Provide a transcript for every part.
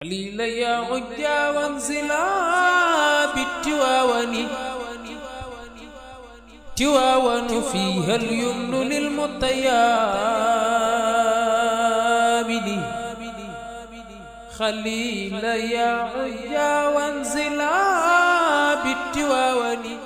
خليل يا عجا وانزلا بالتواون تواون فيها اليمن للمطيابد خليل يا عجا وانزلا بالتواون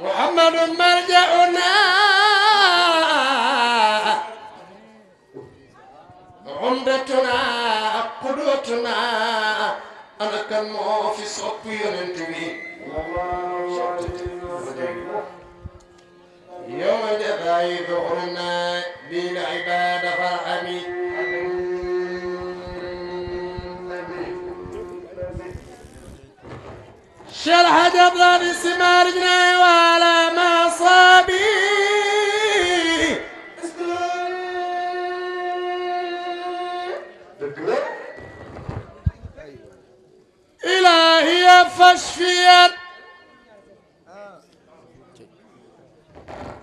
محمد مرجعنا عمدتنا قدوتنا أنا كان في صوت ينتمي يوم جزاء ظهرنا بالعبادة فارحمي شرح جبران السمارجنا وعلى مصابي إلهي فاشفيا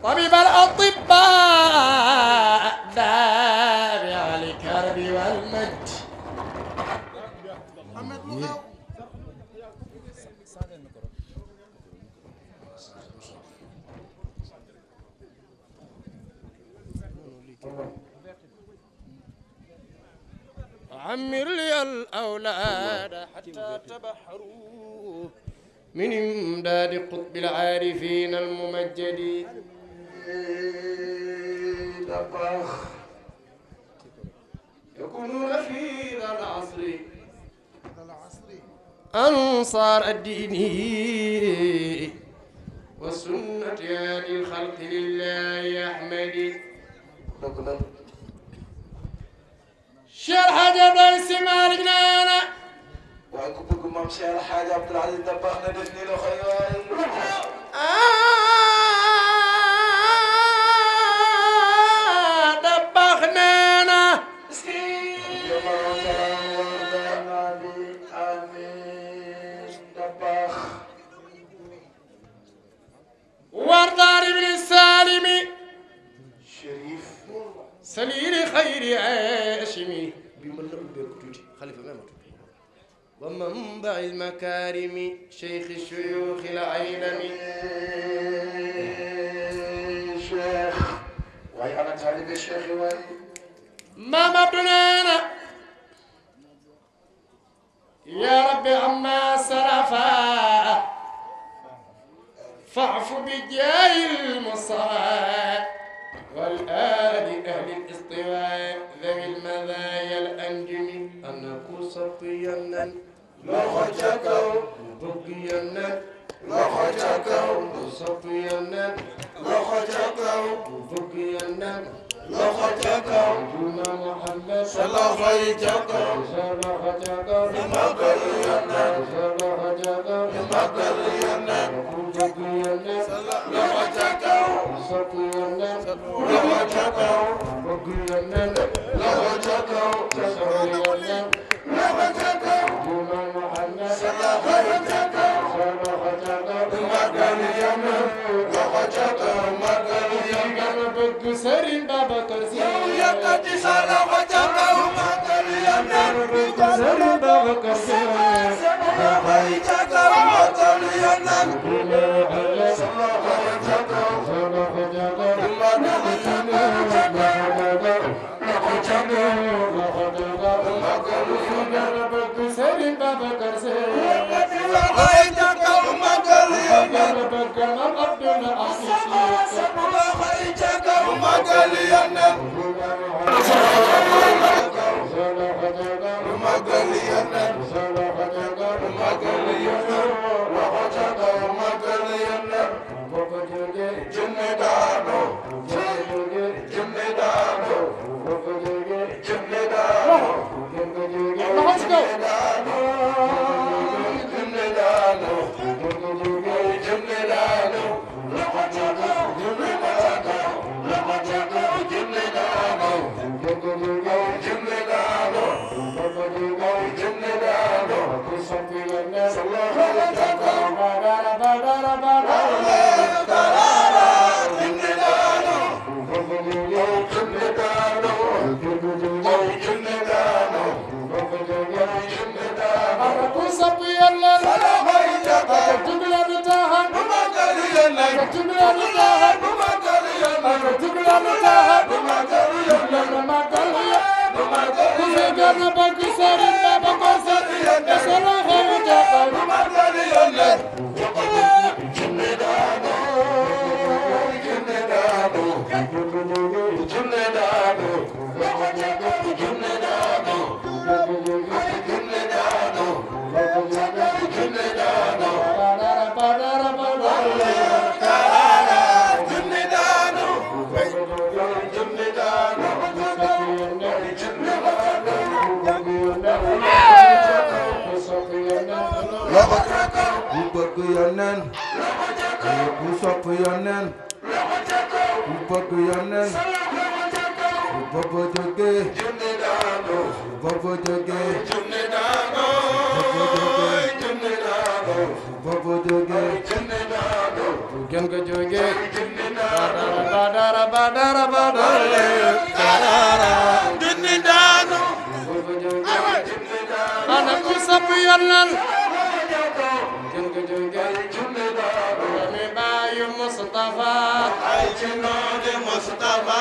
طبيب الأطباء دافع الكرب والمجد عمر لي الأولاد حتى تبحروا من إمداد قطب العارفين الممجد دباخ يكونون في ذا العصر أنصار الدين والسنة هادي الخلق لله أحمد شرح جبل سمال جنانا وعكم بكم ممشي على حاجة عبد العزيز دباخنا دفني له خيوان دباخنا وردار بن السالم شريف سليل خير عاشمي بملء بكتوتي خليفة مامتو ومنبع المكارم شيخ الشيوخ العيلمي شيخ واي أنا طالب الشيخ واي ماما بنانا يا رب عما سرفا فاعف بجاه المصطفى والآل أهل الاستواء ذوي المذايا الأنجم أنكو صفيا لخجكو بقيا لخجكو صفيا لخجكو بقيا لخجكو دون محمد سلخجكو سلخجكو مقرينا سلخجكو مقرينا بقيا لخجكو صفيا لخجكو بقيا لخجكو صفيا لخجكو دون محمد سلخجكو سلخجكو مقرينا لخجكو مقرينا بك سرين بابا كرسي يقتي سلخجكو مقرينا سرين بابا كرسي لخجكو مقرينا ku fi gën a bëgg Sëriñ Babacar Si sa loxo ca kaw ku bëgg Yonent ku sopp Yonent ku bëgg Yonent ku bobo jóge ku bobo jóge ku bobo jóge ku gën ko jóge badara badara badara junni daanu ana ku sopp Yonent gën ko jóge mi baayu Mustafa ay ci noonu Mustafa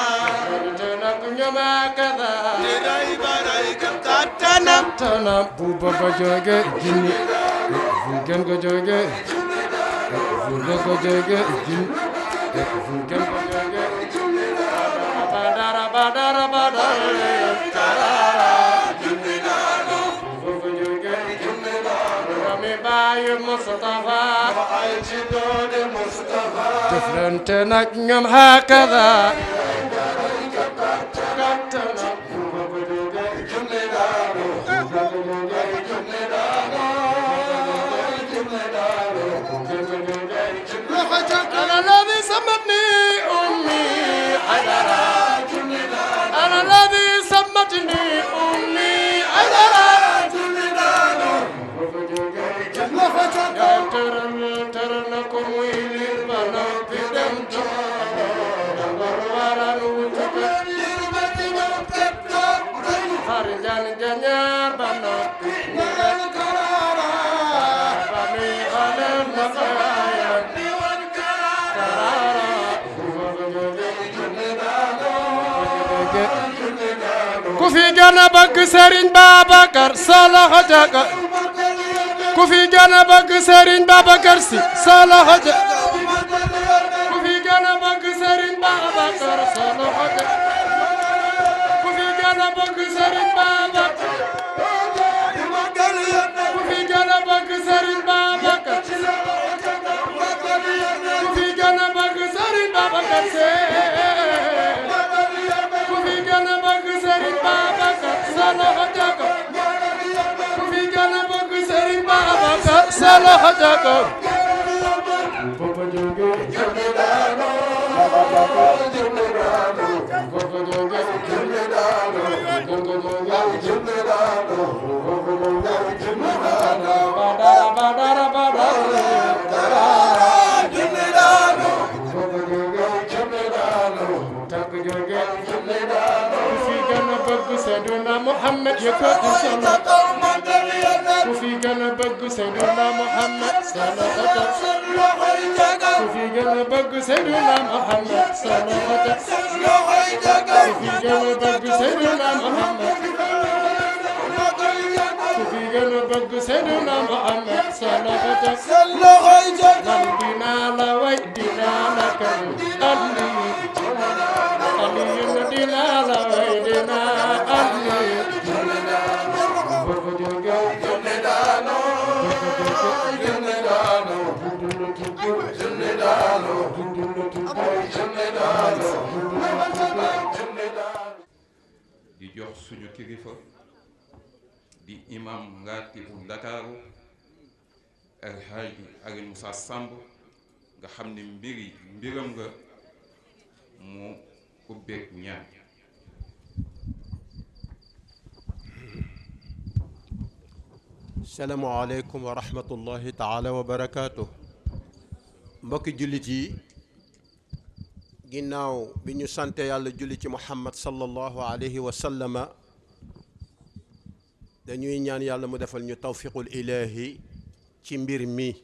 te nak ñoom akada di ray baray kattanam tanam bu bobo jóge jinni fu gën ko jóge fu gën ko jóge jinni fu gën ko jóge badara badara badara mi baayu Mustafa ay ci noonu Mustafa jëflante nag ñoom hakada أنا الذي سمتني أمي حيدرا أنا الذي سمتني أمي حيدرا يا ترنكم ويلي بنا في دمتم ورا خارجان جنيار بنا بني خالد مقايا ku fi gën a bëgg Serigne Babacar sa loxo ca kaw ku fi gën a bëgg Serigne Babacar Si sa loxo ca ku fi gën a bëgg Serigne Babacar sa loxo ca ku fi gën a bëgg Serigne Babacar ku fi gën a bëgg Serigne Babacar ku fi gën a bëgg Serigne Babacar Si ku fi gën a bëgg Serigne Babacar sa loxo ca kaw ku fi gën a bëgg Serigne Babacar sa loxo ca kaw Seydina Muhammad yëkkati solo ku fi gën a bëgg Seydina Muhammad solo ku fi gën a bëgg Seydina Muhammad solo ku fi gën a bëgg Seydina Muhammad ku fi gën a bëgg Seydina Muhammad solo man dinaa la way dinaa la kañ Aliyu dinaa la way dinaa di jox suñu kilifa di imam ngatibu Ndakaaru El Hadji Aliou Moussa Samb nga xam ne mbiram nga mu ubbeek ñaan salaamaaleykum wa rahmatullahi taala wa barakaatu. mbokki jullit yi ginnaaw bi ñu sante yàlla julli ci muhammad sallallahu alayhi wa sallama dañuy ñaan yàlla mu defal ñu tawfiqul ilaahi ci mbir mi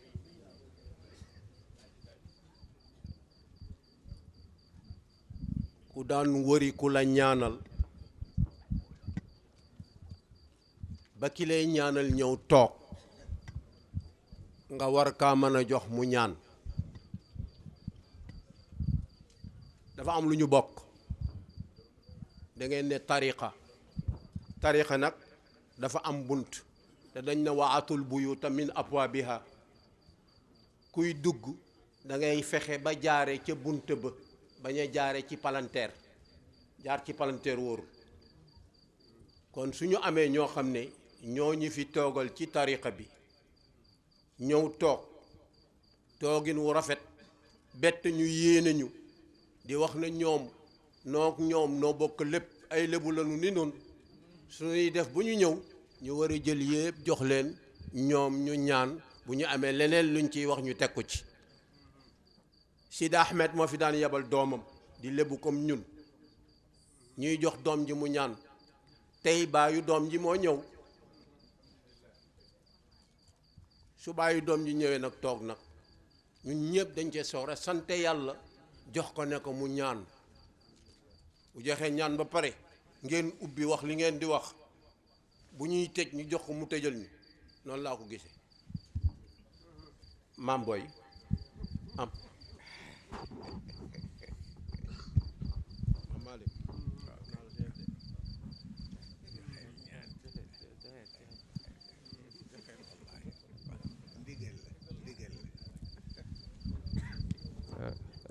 ku daan wëri ku la ñaanal ba ki lay ñaanal ñëw toog nga war kaa mën a jox mu ñaan dafa am lu ñu bokk. da ngeen ne tariqa nag dafa am bunt te dañ ne waatul buyuuta min abwaabiha kuy dugg da ngay fexe ba jaare ca bunt ba bañ a jaare ci palanteer jaar ci palanteer wóoru kon suñu amee ñoo xam ne ñoo ñu fi toogal ci tariqa bi ñëw toog toogin wu rafet bett ñu yéene ñu di wax na ñoom noo bokk lépp ay lébu lañu ni noonu suñuy def bu ñu ñëw ñu war a jël yépp jox leen ñoom ñu ñaan bu ñu amee leneen luñ ciy wax ñu teg ko ci. Sidi Ahmed moo fi daan yebal doomam di lébu comme ñun ñuy jox doom ji mu ñaan tey baayu doom ji moo ñëw su baayu doom ji ñëwee nag toog nag ñun ñëpp dañ cee soxla sante yàlla jox ko ne ko mu ñaan bu joxee ñaan ba pare ngeen ubbi wax li ngeen di wax bu ñuy tëj ñu jox ko mu tëjal ñu noonu laa ko gisee maam booy am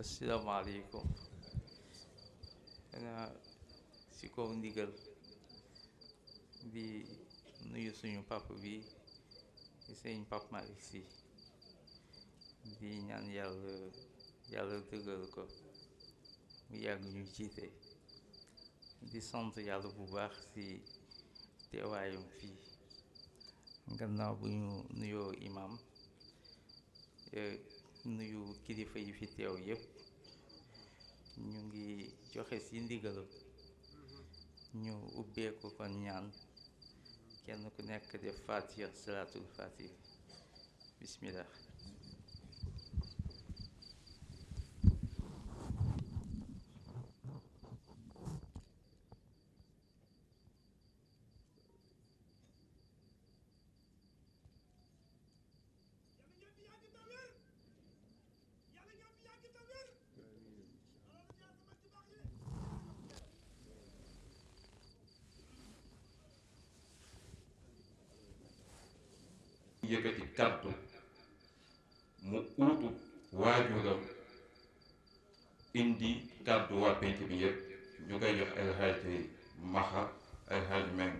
asalaamaaleykum xanaa si kaw ndigal di nuyu suñu papa bi sëñ Pape Malick Sy di ñaan yàlla dëggal ko mu yàgg ñu jiite di sant yàlla bu baax si teewaayam fii gannaaw bu ñu nuyoo imam nuyu kilifa yi fi teew yépp ñu ngi joxe ci ndigalam ñu ubbeeku kon ñaan kenn ku nekk def fatiha salaatul fatiha bismillah yëkkati kaddu mu uutu waajuram indi kaddu waa penc bi yëpp ñu koy jox El Hadji Maxa El Hadji Meng.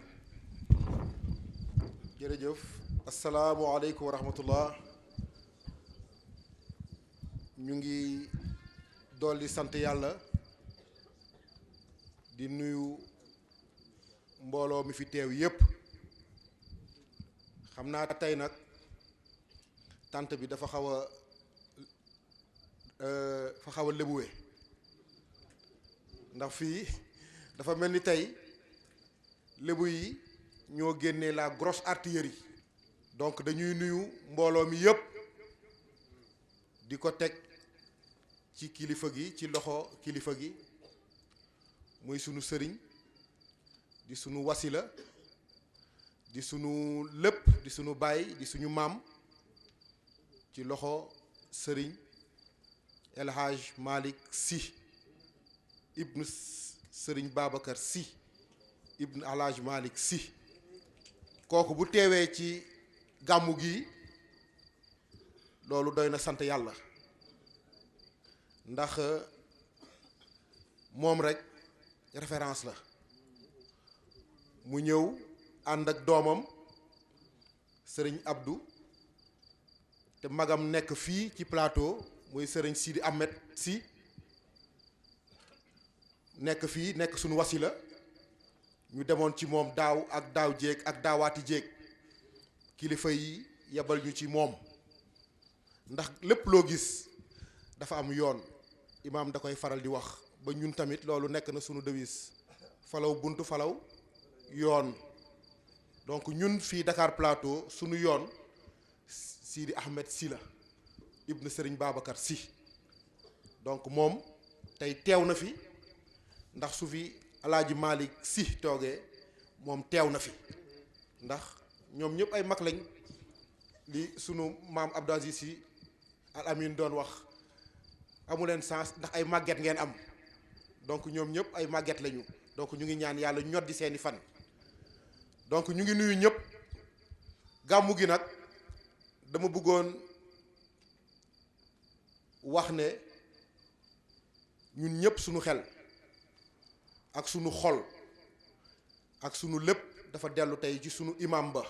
jërëjëf asalaamualeykum wa rahmatullah ñu ngi dolli sant yàlla di nuyu mbooloo mi fi teew yépp xam naa tey nag tant bi dafa xaw a lébuwe ndax fii dafa mel ni tey lébu yi ñoo génnee la grosse artillerie donc dañuy nuyu mbooloo mi yëpp di ko teg ci kilifa gi ci loxo kilifa gi muy sunu sëriñ di sunu wasila di sunu lépp di sunu baay di suñu maam ci loxo sëriñ El Hadj Malick Sy ibnu sëriñ Babacar Sy ibnu El Hadj Malick Sy kooku bu teewee ci gàmmu gi loolu doy na sant yàlla ndax moom rek référence la mu ñëw ànd ak doomam sëriñ Abdou te magam nekk fii ci plateau muy sëriñ Sidi Ahmed Sy nekk fii nekk suñu wasila ñu demoon ci moom daaw ak daaw jéeg ak daawaati jéeg kilifa yi yebal ñu ci moom ndax lépp loo gis dafa am yoon imaam da koy faral di wax ba ñun tamit loolu nekk na sunu devise falaw buntu falaw yoon donc ñun fii Dakar Plateau sunu yoon Sidi Ahmed Sy la ibn Serigne Babacar Sy donc moom tey teew na fi ndax su fi Alaaji Malick Sy toogee moom teew na fi ndax ñoom ñëpp ay mag lañ li sunu maam Abdou Aziz Sy Al Amine doon wax amu leen sens ndax ay màgget ngeen am donc ñoom ñëpp ay màgget lañu donc ñu ngi ñaan yàlla ñoddi seeni fan donc ñu ngi nuyu ñëpp gàmmu gi nag dama bëggoon wax ne ñun ñëpp suñu xel ak suñu xol ak suñu lépp dafa dellu tey ci suñu imam ba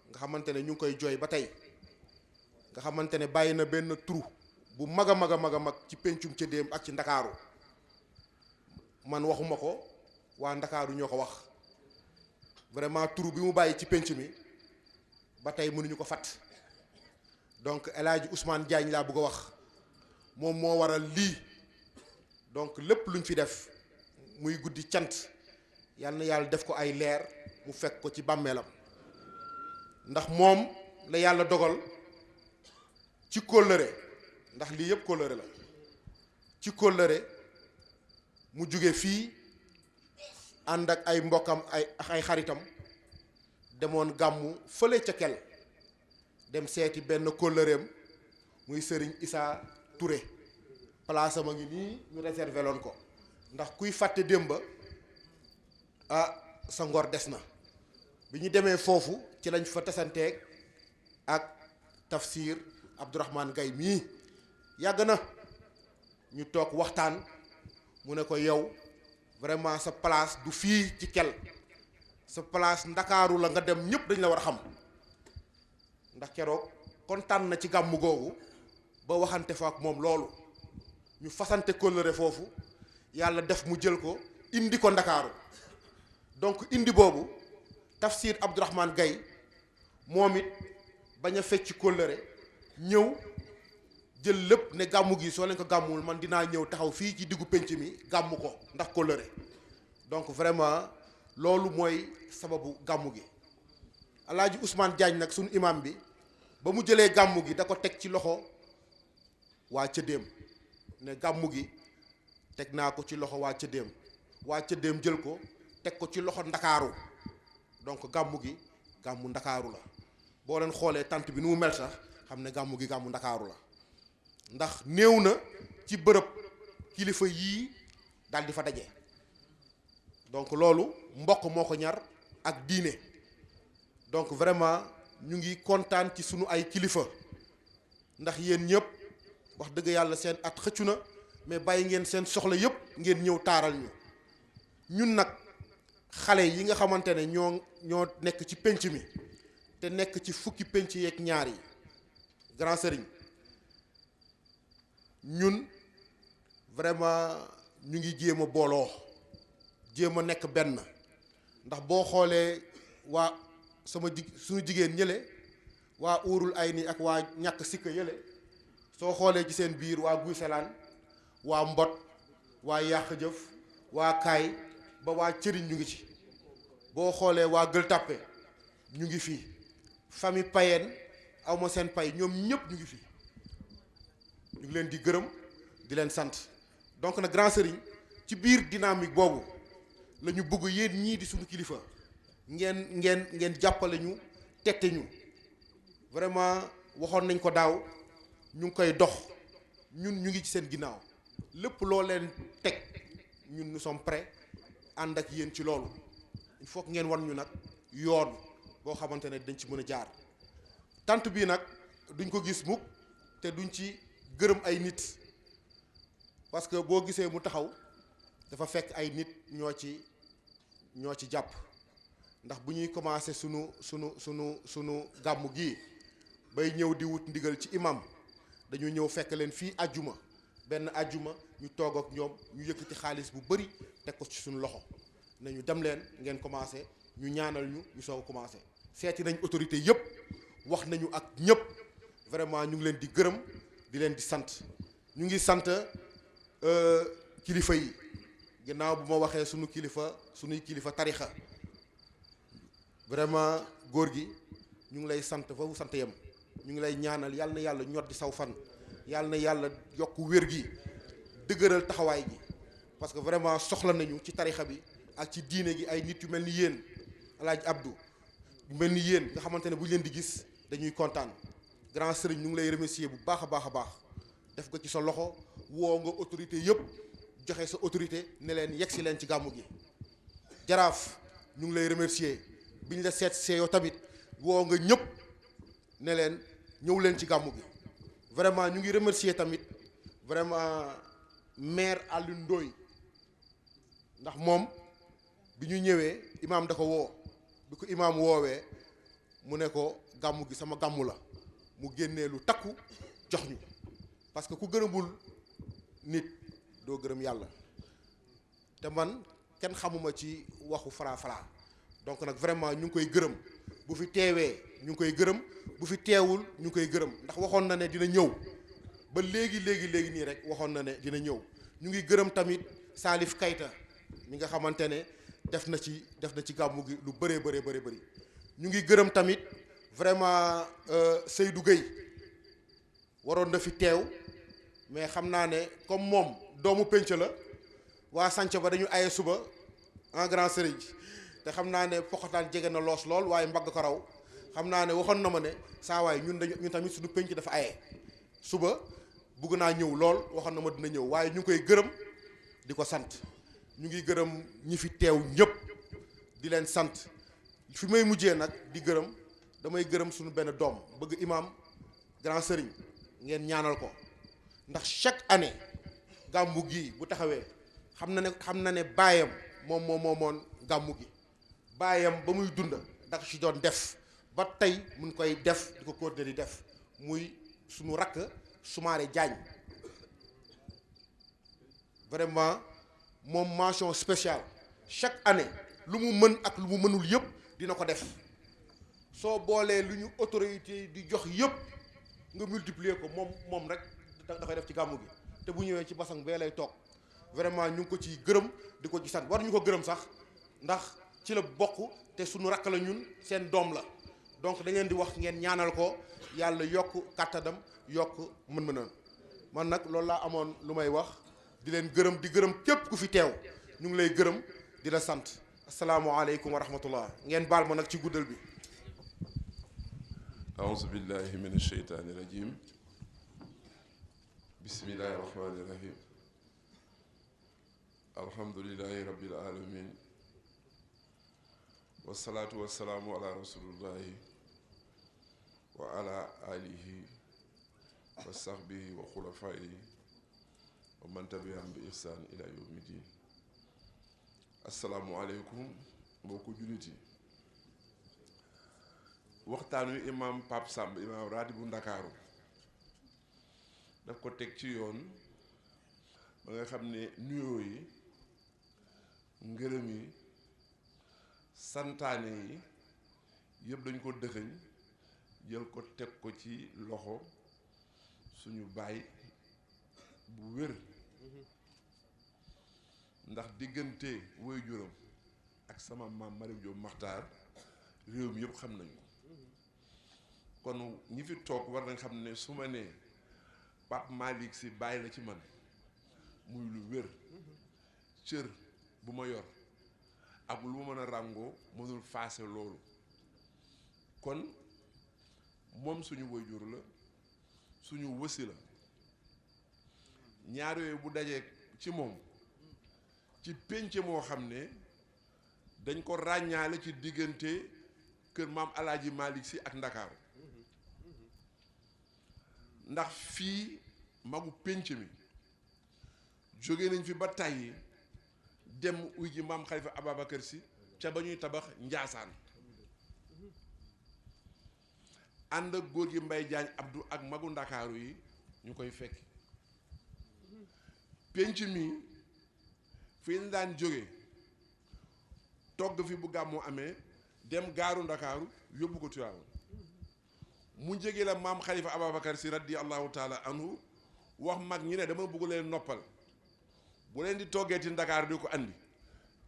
nga xamante ne ñu ngi koy jooy ba tey nga xamante ne bàyyi na benn trou bu mag a mag a mag a mag ci pencum ca déem ak ci ndakaaru man waxuma ko waa ndakaaru ñoo ko wax vraiment trou bi mu bàyyi ci penc mi ba tey mënuñu ko fat donc El Hadji Ousmane Diagne laa bëgg a wax moom moo waral lii donc lépp luñ fi def muy guddi cant yal na yàlla def ko ay leer mu fekk ko ci bàmmeelam ndax moom la yàlla dogal ci kóllëre ndax lii yëpp kóllëre la ci kóllëre mu jóge fii ànd ak ay mbokkam ay xaritam demoon gàmmu fële ca kel dem seeti benn kóllëreem muy Serigne Issa Touré place am a ngi nii ñu réservé loon ko ndax kuy fàtte démba sa ngor des na bi ñu demee foofu ci lañ fa tasanteeg ak Tafsir Abdourahmane Gaye mii yàgg na ñu toog waxtaan mu ne ko yow vraiment sa place du fii ci kel sa place ndakaaru la nga dem ñëpp dañ la war a xam ndax keroog kontaan na ci gàmmu googu ba waxante fa ak moom loolu ñu fasante kóllëre foofu yàlla def mu jël ko indi ko ndakaaru donc indi boobu Tafsir Abdourahmane Gaye moom it bañ a fecc kóllëre ñëw jël lépp ne gàmmu gi soo leen ko gàmmuwul man dinaa ñëw taxaw fii ci diggu penc mi gàmmu ko ndax kóllëre donc vraiment loolu mooy sababu gàmmu gi El Hadji Ousmane Diagne nag suñu imam bi ba mu jëlee gàmmu gi da ko teg ci loxo waa Cëddeem ne gàmmu gi teg naa ko ci loxo waa Cëddeem jël ko teg ko ci loxo ndakaaru donc gàmmu gi gàmmu ndakaaru la boo leen xoolee tant bi nu mu mel sax xam ne gàmmu gi gàmmu ndakaaru la ndax néew na ci bërëb kilifa yii daal di fa daje donc loolu mbokk moo ko ñar ak diine donc vraiment ñu ngi kontaan ci sunu ay kilifa ndax yéen ñëpp wax dëgg yàlla seen at xëccu na mais bàyyi ngeen seen soxla yëpp ngeen ñëw taaral ñu ñun nag xale yi nga xamante ne ñoo nekk ci penc mi te nekk ci fukki penc yeeg ñaar yi grand sëriñ ñun vraiment ñu ngi jéem a booloo jéem a nekk benn ndax boo xoolee waa suñu jigéen ñële waa uurul ay ni ak waa ñàkk sikka yële soo xoolee ci seen biir waa guy selaan waa mbot waa yàq jëf waa kaay ba waa cëriñ ñu ngi ci boo xoolee waa gël tàppe ñu ngi fii famille Payeen awma seen pay ñoom ñëpp ñu ngi fii ñu ngi leen di gërëm di leen sant donc nag grand sëriñ ci biir dynamique boobu la ñu bëgg yéen ñii di suñu kilifa ngeen jàppale ñu tette ñu vraiment waxoon nañ ko daaw ñu ngi koy dox ñun ñu ngi ci seen ginnaaw lépp loo leen teg ñun nous sommes prêts ànd ak yéen ci loolu il faut que ngeen wan ñu nag yoon boo xamante ne dañ ci mën a jaar tant bii nag duñ ko gis mukk te duñ ci gërëm ay nit parce que boo gisee mu taxaw dafa fekk ay nit ñoo ci jàpp ndax bu ñuy commencé sunu gàmmu gii bay ñëw di wut ndigal ci imam dañu ñëw fekk leen fii ajjuma benn ajjuma ñu toog ak ñoom ñu yëkkati xaalis bu bari teg ko ci suñu loxo nañu dem leen ngeen commencé ñu ñaanal ñu soog a commencé seeti nañ autorité yëpp wax nañu ak ñëpp vraiment ñu ngi leen di gërëm di leen di sant ñu ngi sant kilifa yi ginnaaw bu ma waxee suñuy kilifa tarixa vraiment góor gi ñu ngi lay sant fa wu sant yem ñu ngi lay ñaanal yàlla na yàlla ñoddi saw fan yàlla na yàlla yokk wér gi dëgëral taxawaay gi parce que vraiment soxla nañu ci tarixa bi ak ci diine gi ay nit yu mel ni yéen Alaaji Abdou mel ni yéen nga xamante ne bu ñu leen di gis dañuy kontaan grand sëriñ ñu ngi lay remercier bu baax a baax a baax def ko ci sa loxo woo nga autorité yëpp joxe sa autorité ne leen yegg si leen ci gàmmu gi jaraaf ñu ngi lay remercier biñ la seet see yow tamit woo nga ñëpp ne leen ñëw leen ci gàmmu gi vraiment ñu ngi remercier tamit vraiment maire Alioune Ndoye ndax moom bi ñu ñëwee imaam da ko woo bi ko imaam woowee mu ne ko gàmmu gi sama gàmmu la mu génnee lu takku jox ñu parce que ku gërëmul nit doo gërëm yàlla te man kenn xamuma ci waxu fara donc nag vraiment ñu ngi koy gërëm bu fi teewee ñu ngi koy gërëm bu fi teewul ñu ngi koy gërëm ndax waxoon na ne dina ñëw ba léegi nii rek waxoon na ne dina ñëw ñu ngi gërëm tamit Salif Kayta mi nga xamante ne def na ci gàmmu gi lu bëree bëri ñu ngi gërëm tamit vraiment Seydou Gueye waroon na fi teew mais xam naa ne comme moom doomu penc la waa sànc ba dañu aye suba en grand sëriñ te xam naa ne poxataan jege na loos lool waaye mbagg ko raw xam naa ne waxoon na ma ne saa waay ñun tamit suñu penc dafa aye suba bugg naa ñëw lool waxoon na ma dina ñëw waaye ñu ngi koy gërëm di ko sant ñu ngi gërëm ñi fi teew ñëpp di leen sant fi may mujjee nag di gërëm damay gërëm suñu benn doom bëgg imam grand sëriñ ngeen ñaanal ko ndax chaque année gàmmu gi bu taxawee xam na ne baayam moom moomoon gàmmu gi baayam ba muy dund ndax ci doon def ba tey mun koy def di ko continuer di def muy suñu rakk Soumaré Diagne vraiment moom mention spéciale chaque année lu mu mën ak lu mu mënul yëpp dina ko def soo boolee lu ñu autorité di jox yëpp nga multiplier ko moom rek da koy def ci gàmmu gi te bu ñëwee ci basang bee lay toog vraiment ñu ngi ko ci gërëm di ko ci sant war ñu ko gërëm sax ndax ci la bokk te suñu rakk la ñun seen doom la donc da ngeen di wax ngeen ñaanal ko yàlla yokk kàttanam yokk mën-mënam man nag loolu laa amoon lu may wax di leen gërëm di gërëm képp ku fi teew ñu ngi lay gërëm di la sant asalaamualeykum wa rahmatullah ngeen baal ma nag ci guddal bi aouzu billahi min asheytaani rajim bismillahi rahmaani rahim alhamdulillahi rabbil alamin wasalaatu wasalaamu ala rasulillahi wa ala alihi wa sahbihi wa xulafaihi wa man tabi'ahum bi ihsaan ila yawmi din asalaamualeykum mbokku jullit yi waxtaan wi imam Pape Samb imam raadi bu Ndakaaru daf ko teg ci yoon ba nga xam ne nuyoo yi ngërëm yi santaane yi yëpp dañ ko dëxëñ jël ko teg ko ci loxo suñu baay bu wér ndax diggante woy juróom ak sama maam Marim Jóob Maxtaar réew mi yëpp xam nañu ko kon ñi fi toog war nañ xam ne su ma nee Pape Malick Sy bàyyi la ci man muy lu wér cër bu ma yor ak lu ma mën a ràngoo mënul faase loolu kon moom suñu waajur la suñu wësi la ñaar yooyu bu dajee ci moom ci pénc moo xam ne dañ ko ràññaale ci diggante kër maam Alaaji Malick Sy ak Ndakaaru ndax fii magu pénc mi jóge nañ fi ba tàyyi dem uy ji maam Xalifa Ababacar Sy ca ba ñuy tabax Njaasaan ànd ak góor gi Mbay Jaañ Abdou ak magu Ndakaaru yi ñu koy fekk pénc mi fii ñu daan jóge togg fi bu gàmmu amee dem gaaru Ndakaaru yóbbu ko Tiwaawan mu jege la maam Xalifa Ababacar Sy radiyallahu taala anhu wax mag ñi ne dama bëgg leen noppal bu leen di toggee ci Ndakaaru di ko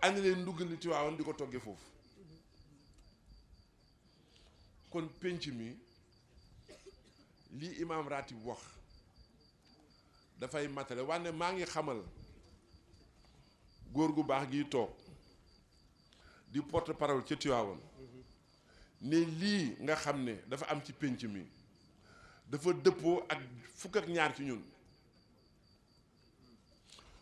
andi leen nduggal li Tiwaawan di ko toggee foofu kon pénc mi lii imaam ratib wax dafay matale wante maa ngi xamal góor gu baax gi toog di porte parole ca Tiwaawan ne lii nga xam ne dafa am ci pénc mi dafa dëppoo ak fukk ak ñaar ci ñun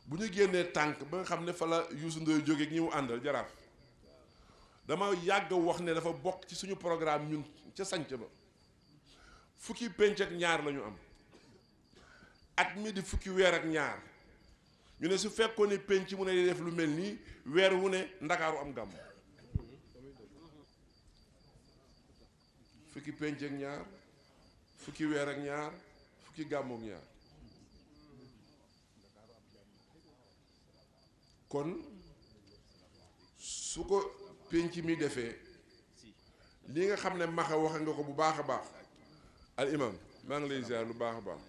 bu ñu génnee tànk ba nga xam ne fa la Youssou Ndoye jóge ak ñi mu àndal jaraaf dama yàgg wax ne dafa bokk ci suñu programme ñun ca sanc ba fukki pénc ak ñaar la ñu am at mi di fukki weer ak ñaar ñu ne su fekkoon ne pénc mu ne di def lu mel nii weer wu ne ndakaaru am gàmm fukki pénc ak ñaar fukki weer ak ñaar fukki gàmm ak ñaar kon su ko pénc mi defee li nga xam ne maxa waxe nga ko bu baax a baax al imam maa ngi lay ziar lu baax a baax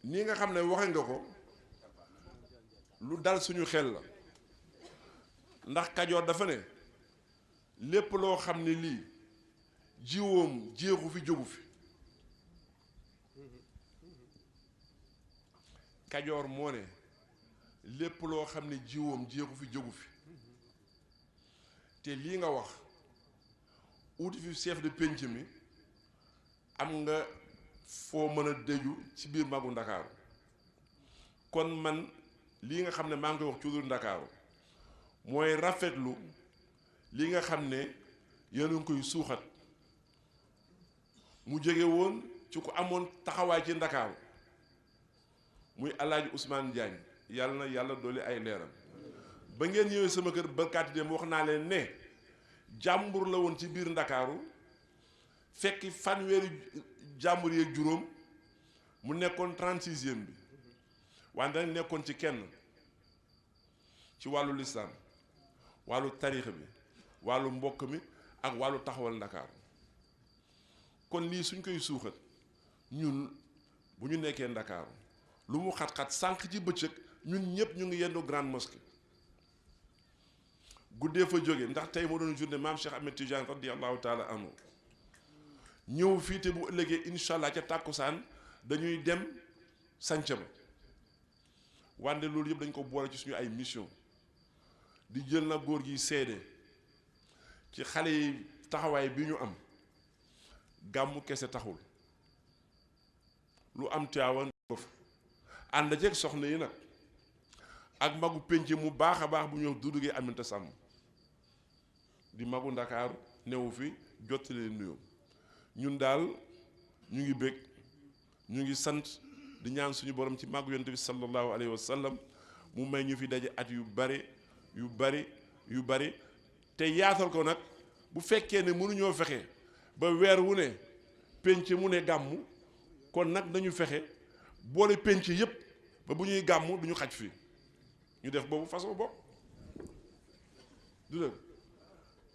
nii nga xam ne waxe nga ko lu dal suñu xel la ndax Kajoor dafa ne lépp loo xam ne lii jiwoom jeexu fi jógu fi Kajoor moo ne lépp loo xam ne jiwoom jeexu fi jógu fi te lii nga wax uti fi chef de penc mi am nga foo mën a dëju ci biir magu Ndakaaru kon man lii nga xam ne maa ngi koy wax ci biir Ndakaaru mooy rafetlu li nga xam ne yéen a ngi koy suuxat mu jóge woon ci ku amoon taxawaay ci Ndakaaru muy Alaaji Ousmane Diagne yàlla na yàlla doole ay leeram ba ngeen ñëwee sama kër barkaati dem wax naa leen ne jàmbur la woon ci biir Ndakaaru fekki fanweeri jàmbur yeeg juróom mu nekkoon 36e bi wante nag nekkoon ci kenn ci wàllu lislaam wàllu tariix bi wàllu mbokk mi ak wàllu taxawal Ndakaaru kon lii suñ koy suuxat ñun bu ñu nekkee Ndakaaru lu mu xat-xat sànq ci bëccëg ñun ñëpp ñu ngi yendu grande mosquée guddee fa jóge ndax tey moo doon journée maam Cheikh Ahmed Tidiane radiyallahu taala anhu ñëw fii te bu ëllëgee incha allah ca tàkkusaan dañuy dem sanca ba wante loolu yëpp dañ ko boole ci suñu ay mission di jël na góor gi seede ci xale yi taxawaay bi ñu am gàmmu kese taxul lu am Tiwaawan ko fa ànd ceeg soxna yi nag ak magu pénc mu baax a baax bu ñëw duddugee Aminta Sàmm di magu Ndakaaru newu fi jottali nuyoo ñun daal ñu ngi bég ñu ngi sant di ñaan suñu borom ci màggu yonent bi sallallahu alayhi wa sallam mu may ñu fi daje at yu bari yu bari yu bari te yaatal ko nag bu fekkee ne mënuñoo fexe ba weer wu ne pénc mu ne gàmmu kon nag dañu fexe boole pénc yépp ba bu ñuy gàmmu du ñu xaj fii ñu def boobu façon bopp du dëgg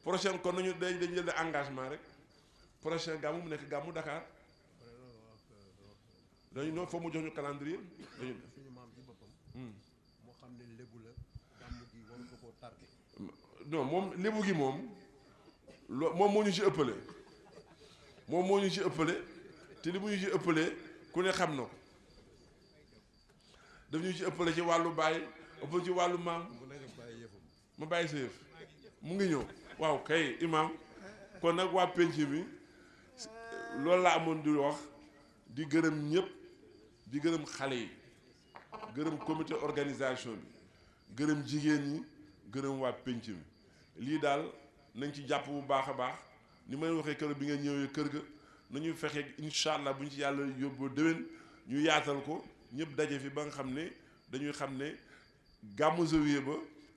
prochaine kon nañu dañ jël engagement rek prochain gàmmu mu nekk gàmmu Dakar dañu noonu foog mu jox ñu calendrier dañu suñu maam ci boppam moo xam ne lébu la gàmmu gi war nga koo tarke non moom lébu gi moom moom moo ñu ci ëppale moom moo ñu ci ëppale te li mu ñu ci ëppale ku ne xam na ko daf ñu ci ëppale ci wàllu baay ëppale ci wàllu maam ma bàyyi sa yëf mu ngi ñëw waaw kay imaam kon nag waa penc bi loolu laa amoon di wax di gërëm ñëpp di gërëm xale yi gërëm comité organisation bi gërëm jigéen ñi gërëm waa penc bi lii daal nañ ci jàpp bu baax a baax ni may waxee kër bi nga ñëwee kër ga nañu fexe incha allah bu ñu ci yàlla yóbboo déwén ñu yaatal ko ñëpp daje fi ba nga xam ne dañuy xam ne gàmmu Zawiya ba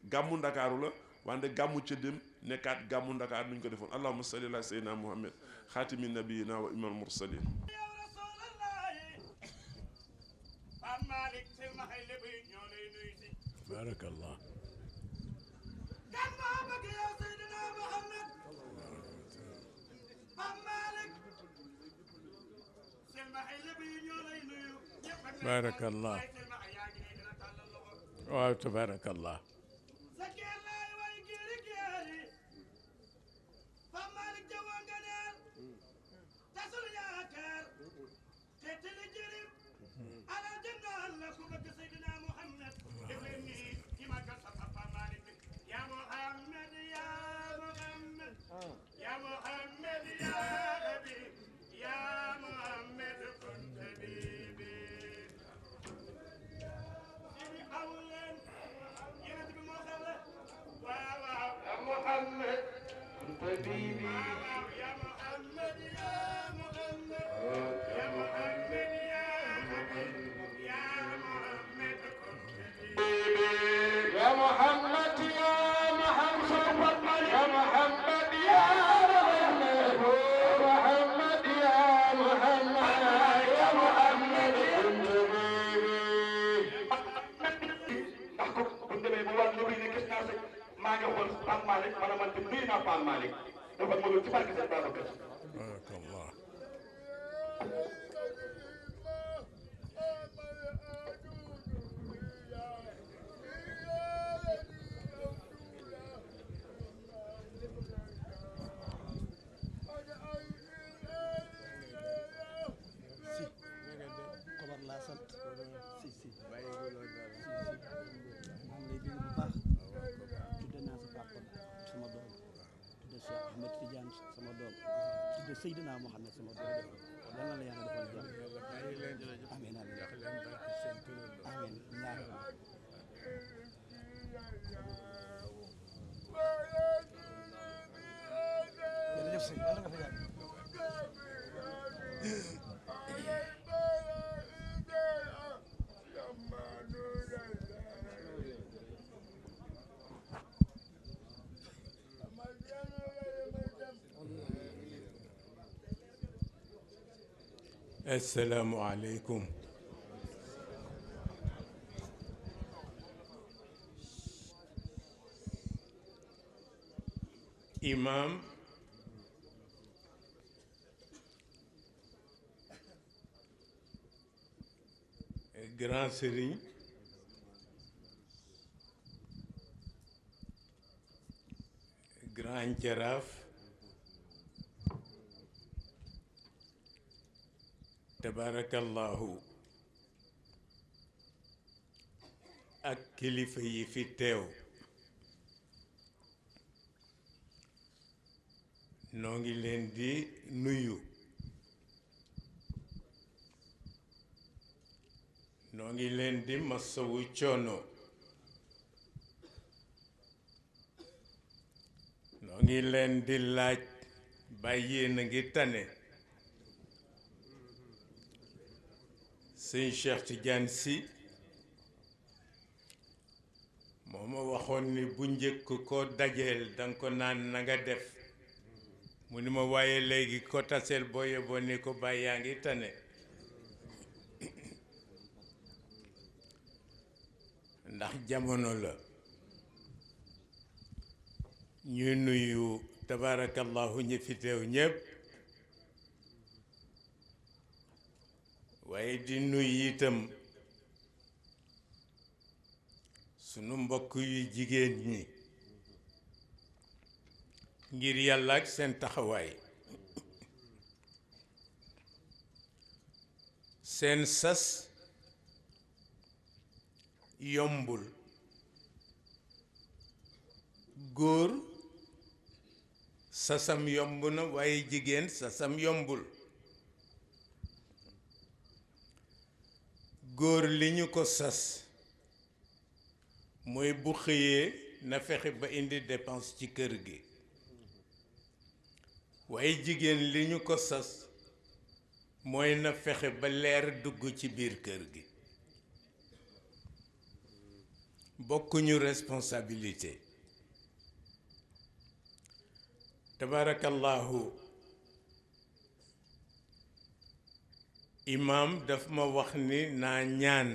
gàmmu Ndakaaru la wante gàmmu ca dem nekkaat gàmmu Ndakaar nuñ ko defoon allahumma salli ala sayyidina muhammad xaatimi nabiyina wa imam mursalin barakallah barakallah waaw tabarakallah يا محمد maa ngi xool Pape Malick ma ne man de nuyu naa Pape Malick dafa ma loolu ci barke sëñ Babacar Si. barakallah. Seydina Mohamed sama doom yal na la yàlla defal jàmm amiin amiin amiin jërëjëf sëñ yàlla nga fa yàgg. Assalaamu aleykum. Imam Grand Serigne Grand Jaraaf tabarakallahu ak kilifa yi fi teew noo ngi leen di nuyu noo ngi leen di masawu coono noo ngi leen di laaj bàyyee na ngi tane sëñ Cheikh Tidiane Sy moo ma waxoon ni bu njëkk ko dajeel danga ko naan na nga def mu ni ma waaye léegi ko taseel booye boo ni ko bàyyi yaa ngi tane ndax jamono la ñuy nuyu tabarakallahu ñi fi teew ñépp waaye di nuyu itam sunu mbokk yu jigéen ñi ngir yàlla ak seen taxawaay seen sas yombul góor sasam yomb na waaye jigéen sasam yombul góor li ñu ko sas mooy bu xëyee na fexe ba indi dépense ci kër gi waaye jigéen li ñu ko sas mooy na fexe ba leer dugg ci biir kër gi bokkuñu responsabilité tabarakallahu imam daf ma wax ni naa ñaan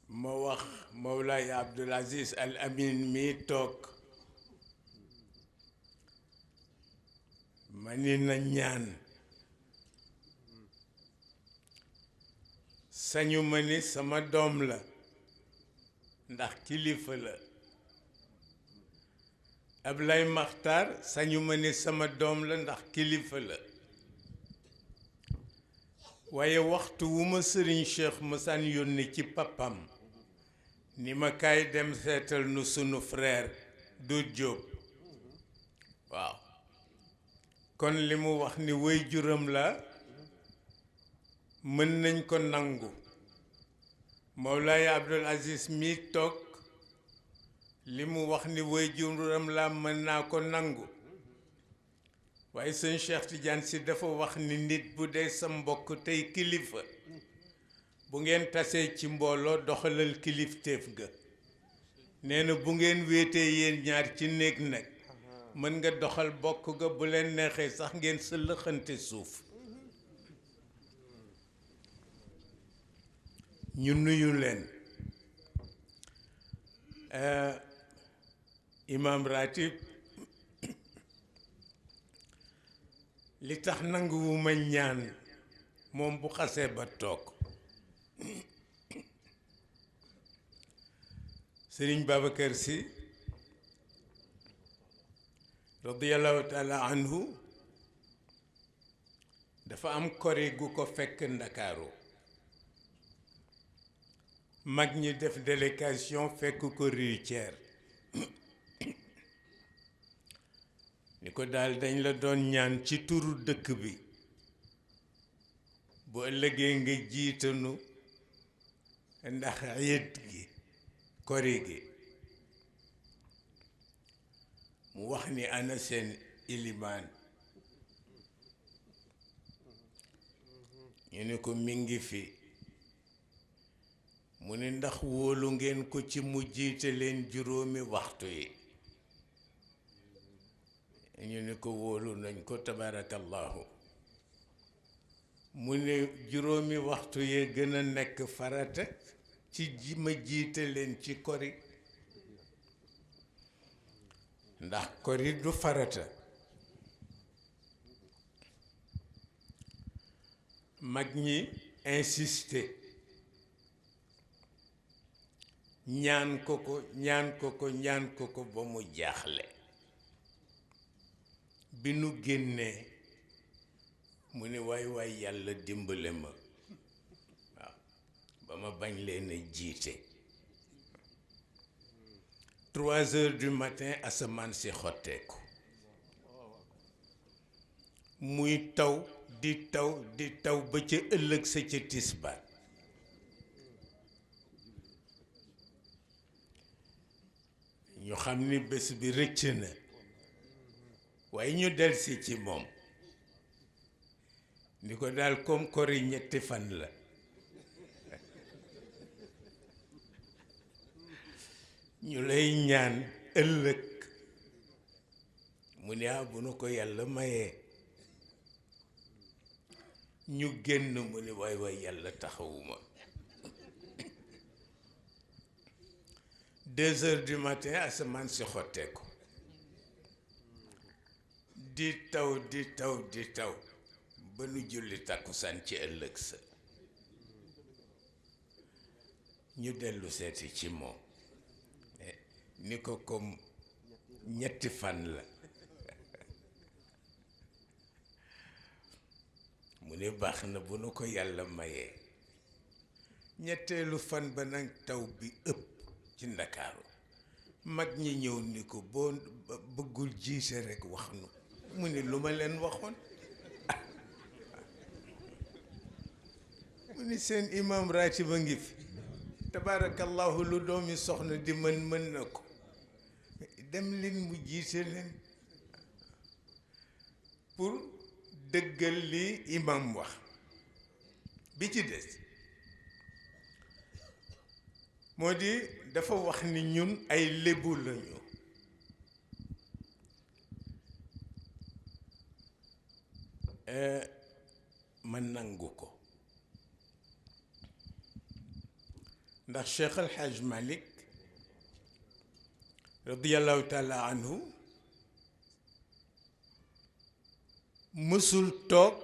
ma wax Mawlaay Abdul Aziz Al Amin mi toog ma ni na ñaan sañu ma ni sama doom la ndax kilifa la Ablay Maxtaar sañu ma ni sama doom la ndax kilifa la waaye waxtu wu ma sëriñ Cheikh masaan yónni ci papam ni ma kaay dem seetal nu sunu frère du Jóob waaw kon li mu wax ni way juram la mën nañ ko nangu Mawlaay Abdul Aziz mi toog li mu wax ni way juram la mën naa ko nangu waaye sëñ Cheikh Tidiane si dafa wax ni nit bu dee sa mbokk tey kilifa bu ngeen tasee ci mbooloo doxalal kilifteef ga nee na bu ngeen wéetee yéen ñaar ci néeg nag mën nga doxal bokk ga bu leen neexee sax ngeen sa lëxante suuf ñu nuyu leen imam ratib li tax nanguwuma ñaan moom bu xasee ba toog Sëriñ Babacar Sy radiyallahu taala anhu dafa am kori gu ko fekk Ndakaaru mag ñi def délégation fekk ko Rue Thiers ni ko daal dañ la doon ñaan ci turu dëkk bi bu ëllëgee nga jiitanu ndax yët gi kori gi mu wax ni ana seen ilimaan ñu ne ko mi ngi fi mu ne ndax wóolu ngeen ko ci mu jiite leen juróomi waxtu yi ñu ne ko wóolu nañ ko tabarakallahu mu ne juróomi waxtu yee gën a nekk farata ci ma jiite leen ci kori ndax kori du farata mag ñi insisté ñaan ko ba mu jaaxle bi nu génnee mu ne waay yàlla dimbale ma waaw ba ma bañ leen a jiite 3 heures du matin asamaan si xotteeku muy taw di taw ba ca ëllëg sa ca tisbaar ñu xam ni bés bi rëcc na waaye ñu delsi ci moom ni ko daal comme kori ñetti fan la ñu lay ñaan ëllëg mu ne bu nu ko yàlla mayee ñu génn mu ne waay yàlla taxawuma 2 heures du matin asamaan si xotteeku di taw ba nu julli takkusaan ci ëllëg sa ñu dellu seeti ci moom ni ko comme ñetti fan la mu ne baax na bu nu ko yàlla mayee ñetteelu fan ba nag taw bi ëpp ci Ndakaaru mag ñi ñëw ni ko boo bëggul jiite rekk wax nu mu ne lu ma leen waxoon mu ni seen imam ratib a ngi fi tabaarakallahu lu doomi soxna di mën na ko dem leen mu jiite leen pour dëggal li imam wax bi ci des moo di dafa wax ni ñun ay lébu lañu ma nangu ko ndax Cheikh El Hadj Malick radiyallahu taala anhu mësul toog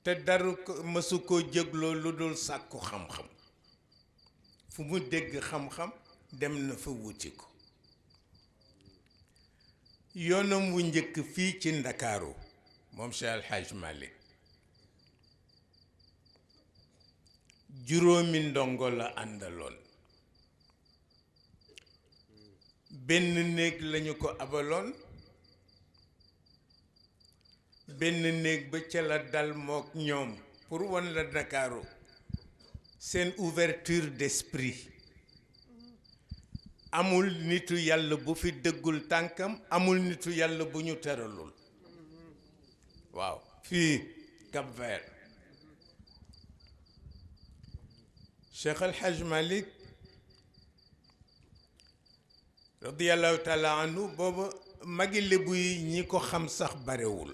te daru ko mësu koo jégloo lu dul sàkku xam-xam fu mu dégg xam-xam dem na fa wuti ko yoonam wu njëkk fii ci Ndakaaru moom Cheikh El Hadj Malick juróomi ndongo la àndaloon benn néeg lañu ko abaloon benn néeg ba ca la dal mook ñoom pour wan la Ndakaaru seen ouverture d'esprit amul nitu yàlla bu fi dëggul tànkam amul nitu yàlla bu ñu teralul waaw fii Cap-Vert Cheikh El Hadj Malick radiyallahu taala anhu booba magi lébu yi ñi ko xam sax barewul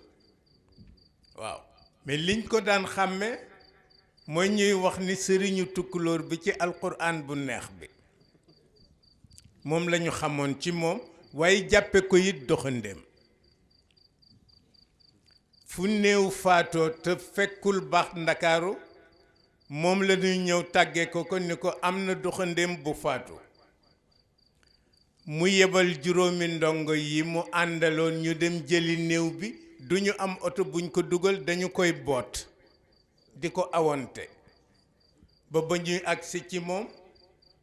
waaw mais liñ ko daan xàmme mooy ñuy wax ni sëriñu tukkulóor bi ci alquran bu neex bi moom lañu xamoon ci moom waaye jàppe ko it doxandéem fu néew faatoo te fekkul baax ndakaaru moom la ñuy ñëw tàggee ko ni ko am na doxandéem bu faatu mu yebal juróomi ndongo yi mu àndaloon ñu dem jëli néew bi duñu am oto buñ ko dugal dañu koy boot di ko awante ba ñuy agsi ci moom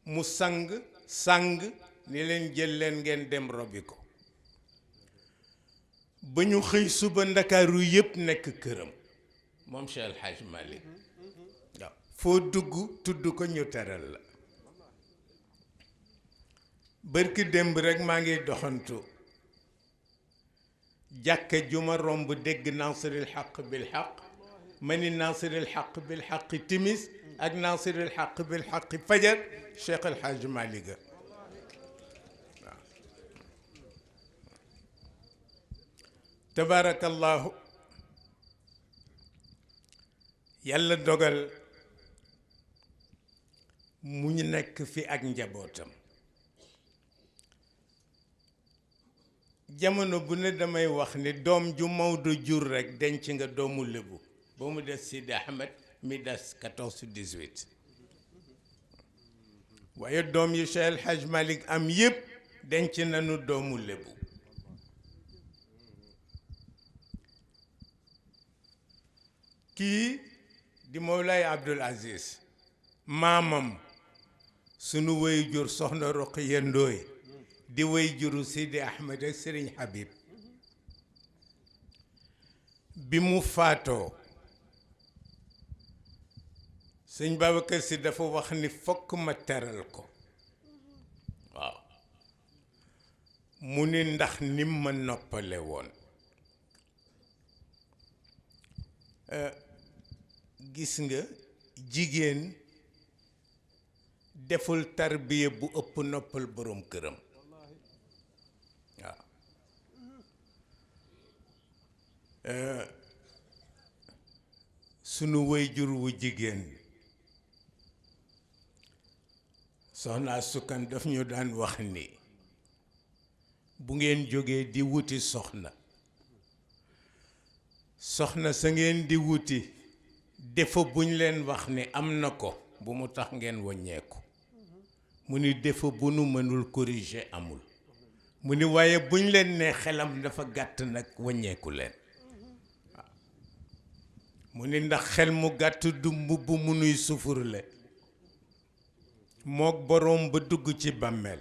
mu sang ni leen jël leen ngeen dem robi ko ba ñu xëy suba ndakaaru yépp nekk këram moom Cheikh El Hadj Malick waaw foo dugg tudd ko ñu teral la bërki démb rekk maa ngi doxantu jàkka juma romb dégg nasiril xaq bil xaq ma ni nasiril xaq bil xaq timis ak nasiril xaq bil xaq fajar Cheikh El Hadj Malick waaw tabaarakallahu yàlla dogal mu ñu nekk fi ak njabootam jamono bu ne damay wax ni doom ju Maodo jur rekk denc nga doomu lébu ba mu des Sidi Ahmed mi des 14-18 waaye doom yu Cheikh El Hadj Malick am yépp denc nañu doomu lébu kii di Mawlaay Abdul Aziz maamam sunu wéy jur soxna Roqiya Ndooy di wéy juru Sidi Ahmed ak Serigne Habib bi mu faatoo sëñ Babacar Si dafa wax ni fokk ma teral ko waaw mu ni ndax nim ma noppale woon gis nga jigéen deful tarbiya bu ëpp noppal boroom këram waaw sunu waajur wu jigéen soxna sukkan daf ñu daan wax ni bu ngeen jógee di wuti soxna sa ngeen di wuti défaut buñ leen wax ni am na ko bu mu tax ngeen wàññeeku mu ni défaut bu nu mënul corriger amul mu ni waaye buñ leen ne xelam dafa gàtt nag wàññeeku leen waaw mu ni ndax xel mu gàtt du mbubb mu nuy sufurle mook boroom ba dugg ci bàmmeel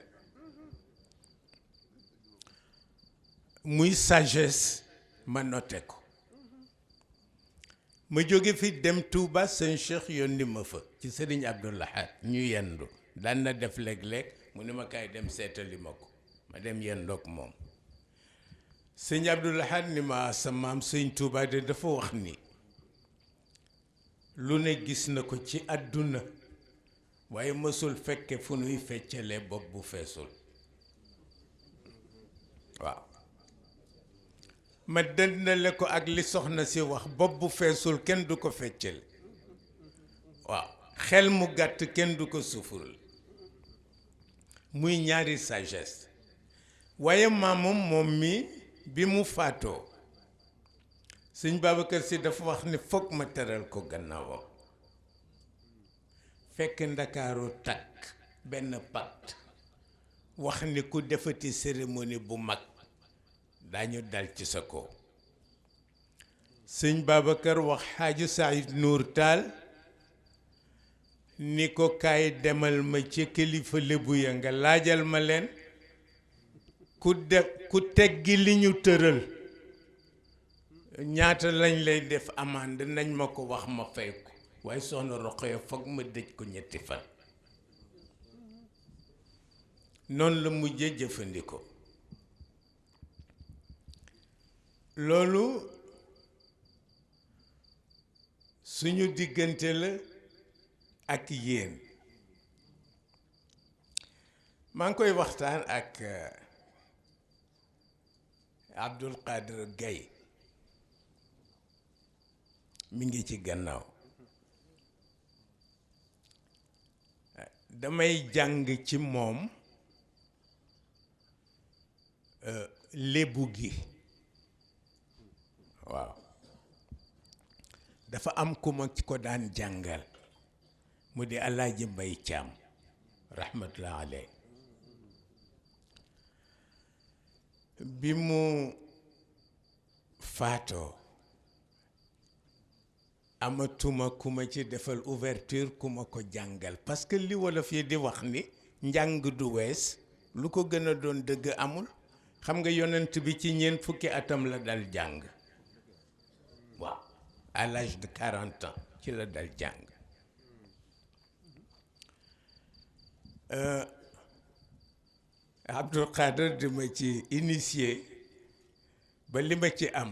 muy sagesse ma noté ko ma jóge fi dem Touba sëñ Cheikh yónni ma fa ci Sëriñ Abdul Ahad ñu yendu daan na def léeg-léeg mu ne ma kaay dem seetali ma ko ma dem yendoog moom sëñ Abdul Ahad ni ma sa maam sëñ Touba de dafa wax ni lu ne gis na ko ci àdduna waaye mësul fekke fu nuy feccalee bopp bu feesul waaw ma dëndale ko ak li soxna si wax bopp bu feesul kenn du ko feccal waaw xel mu gàtt kenn du ko sufurul muy ñaari sagesse waaye maamam moom mi bi mu faatoo sëñ Babacar Si dafa wax ni foog ma teral ko gannaawam fekk ndakaaru takk benn pacte wax ni ku defati cérémonie bu mag dañu dal ci sa kaw sëñ Babacar wax xaaju Saïd Nour Taal ni ko kaay demal ma ci kilifa lébu ya nga laajal ma leen ku teggi li ñu tëral ñaata lañ lay def amande nañ ma ko wax ma fay ko waaye soxna Roqaya foog ma dëj ko 3 fan noonu la mujje jëfandikoo loolu suñu diggante la ak yéen maa ngi koy waxtaan ak Abdul Qadir Gaye mi ngi ci gannaaw damay jàng ci moom lébu gi waaw dafa am ku ma ko daan jàngal mu di Alaaji Mbay Caam rahmatullah aley bi mu faatoo amatuma ku ma ci defal ouverture ku ma ko jàngal parce que li wolof yi di wax ni njàng du wees lu ko gën a doon dëgg amul xam nga yonent bi ci ñeent fukki atam la dal jàng waaw à l'âge de 40 ans ci la dal jàng Abdul Qadir di ma ci initié ba li ma ci am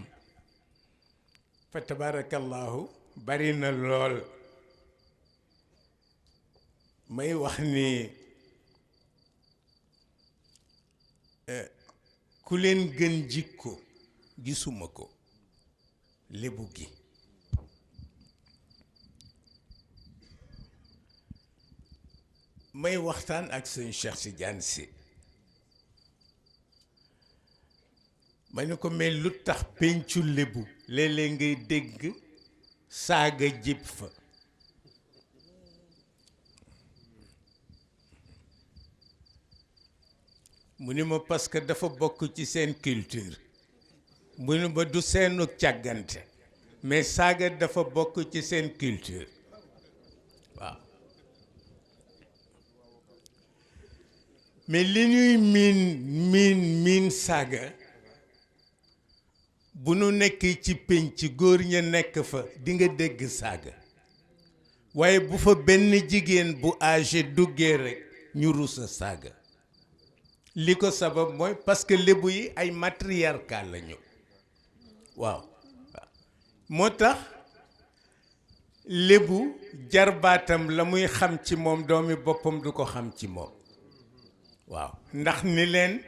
fa tabarakallahu bari na lool may wax ni ku leen gën jikko gisuma ko lébu gi may waxtaan ak sëñ Cheikh Tidiane Sy ma ne ko mais lu tax pencu lébu léeg-léeg ngay dégg saaga jib fa mu ni ma parce que dafa bokk ci seen culture mu ni ma du seenu càggante mais saaga dafa bokk ci seen culture waaw mais li ñuy miin saaga bu nu nekkee ci pénc góor ña nekk fa di nga dégg saaga waaye bu fa benn jigéen bu âgé duggee rekk ñu rusa saaga li ko sabab mooy parce que lébu yi ay matriarcat lañu waaw moo tax lébu jarbaatam la muy xam ci moom doomi boppam du ko xam ci moom waaw ndax ni leen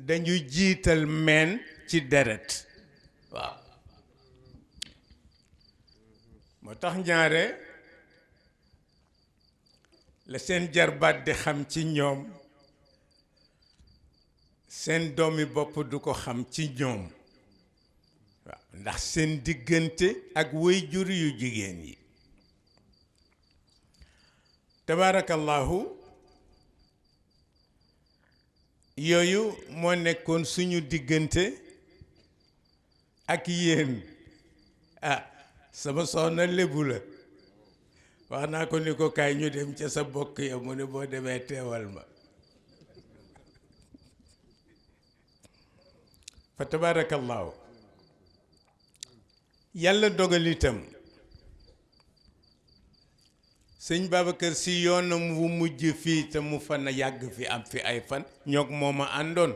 dañu jiital meen ci deret waaw moo tax ñaare la seen jarbaat di xam ci ñoom seen doomi bopp du ko xam ci ñoom waaw ndax seen diggante ak waajur yu jigéen yi tabaarakallahu yooyu moo nekkoon suñu diggante ak yéen ah sama soxna lébu la wax naa ko ni ko kaay ñu dem ca sa bokk ya mu ne boo demee teewal ma fa tabaarakallaahu yàlla dogal itam sëñ Babacar Sy yoonam wu mujj fii te mu fan a yàgg fi am fi ay fan ñoog mooma àndoon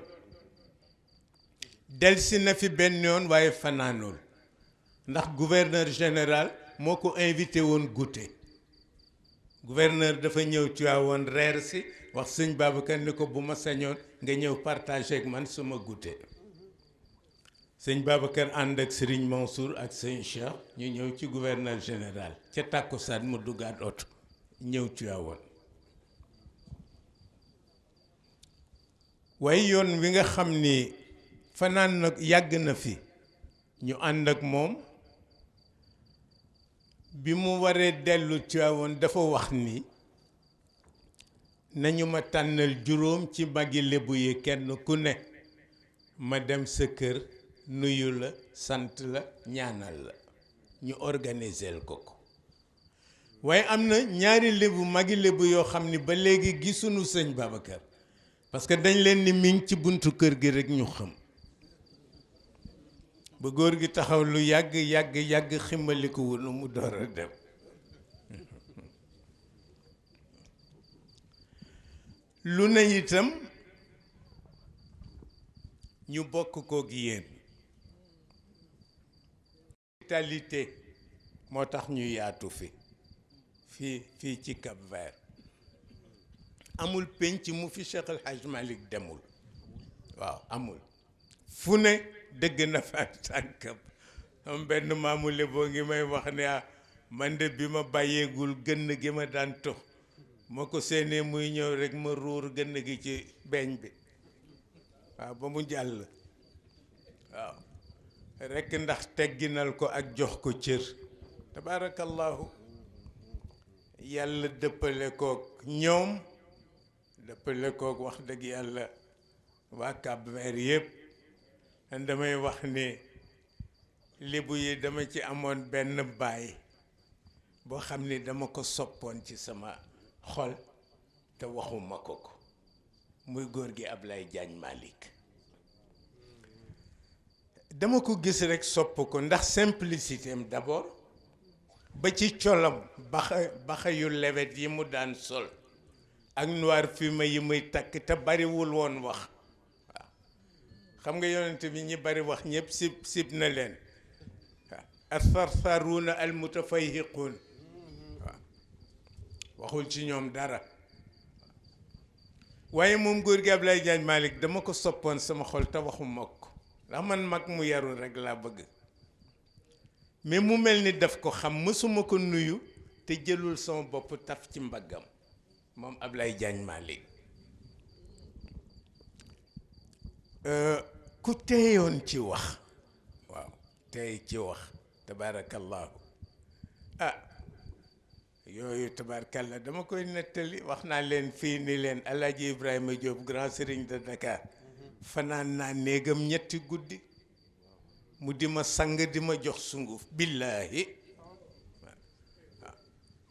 delsi na fi benn yoon waaye fanaanul ndax gouverneur général moo ko invité woon goûter gouverneur dafa ñëw Tivaouane reer si wax sëñ Babacar ni ko bu ma sañoon nga ñëw partager ak man suma goûter sëñ Babacar ànd ak Serigne Mansour ak sëñ Cheikh ñu ñëw ci gouverneur général ca tàkkusaan mu duggaat oto ñëw Tivaouane waaye yoon wi nga xam ni fanaan nag yàgg na fi ñu ànd ak moom bi mu waree dellu Tivaouane dafa wax ni nañu ma tànnal juróom ci magi lébu yi kenn ku ne ma dem sa kër nuyu la sant la ñaanal la ñu organiser ko ko waaye am na ñaari lébu magi lébu yoo xam ni ba léegi gisuñu sëñ Babacar parce que dañ leen ni mi ngi ci buntu kër gi rekk ñu xam ba góor gi taxaw lu yàgg ximmaliku wunu mu door a dem lu ne itam ñu bokk koog yéen vitalité moo tax ñu yaatu fii ci Cap-Vert amul penc mu fi Cheikh El Hadj Malick demul waaw amul fu ne dëgg na fa tànkam am benn maamu Leboo ngi may wax ne man de bi ma bàyyeegul gënn gi ma daan tox ma ko séenee muy ñëw rek ma ruur gënn gi ci beeñ bi waaw ba mu jàll waaw rekk ndax tegginal ko ak jox ko cër tabaarakallahu yàlla dëppale kook ñoom dëppale kook wax dëgg yàlla waa Cap-Vert yëpp damay wax ni Lebu yi dama ci amoon benn baay boo xam ni dama ko soppoon ci sama xol te waxuma ko muy góor gi Ablaye Diagne Malick dama ko gis rekk sopp ko ndax simplicité am d'abord ba ci colam baxa yu lewet yi mu daan sol ak noir fumé yi muy takk te bariwul woon wax waaw xam nga yonent bi ñi bari wax ñëpp sib na leen waaw athartharuuna al mutafayhiquun waaw waxul ci ñoom dara waaye moom góor gi Ablaye Diagne Malick dama ko soppoon sama xol te waxuma ko ndax man mag mu yarul rek laa bëgg mais mu mel ni daf ko xam mësuma ko nuyu te jëlul sama bopp taf ci mbaggam moom Ablaye Diagne Malick ku teyoon ci wax waaw tey ci wax tabaarakallahu yooyu tabaarakallah dama koy nettali wax naa leen fii ni leen Alaaji Ibrahima Diop grand serigne de Dakar fanaan naa néegam ñetti guddi mu di ma sang di ma jox sunguf billaahi waaw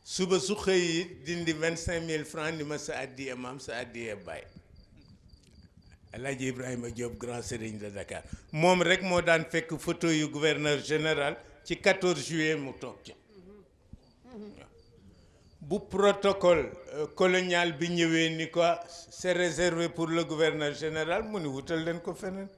suba su xëy yi dindi 25,000 francs ni ma sa addiya maam sa addiya baay Alaaji Ibrahima Diop grand serigne de Dakar moom rek moo daan fekk photo yu gouverneur général ci 14 juillet mu toog ci bu protocole colonial bi ñëwee ni ko c'est réservé pour le gouverneur général mu ni wutal leen ko feneen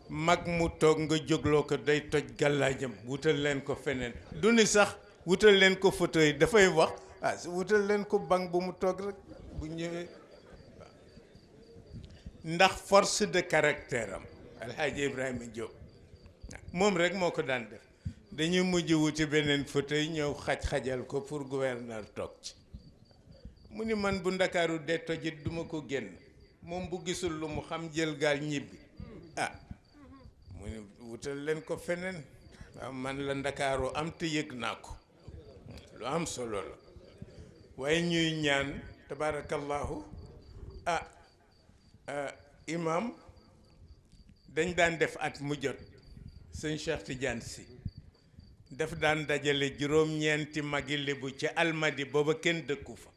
mag mu toog nga jógloo ko day toj gàllaajam wutal leen ko feneen du ni sax wutal leen ko photo yi dafay wax wutal leen ko banc bu mu toog rek bu ñëwee ndax force de caractère am Alhaji Ibrahima Diop moom rek moo ko daan def dañuy mujj wuti beneen fauteuil ñëw xaj-xajal ko pour gouverneur toog ci mu ni man bu ndakaaru dee tojit duma ko génn moom bu gisul lu mu xam jël gaal ñibbi mu ni wutal leen ko feneen waaw man la ndakaaru am te yëg naa ko lu am solo la waaye ñuy ñaan tabaarakallahu imam dañ daan def at mu jot sëñ Cheikh Tidiane Sy daf daan dajale juróom-ñeenti magi Lebu ci almadi booba kenn dëkku fa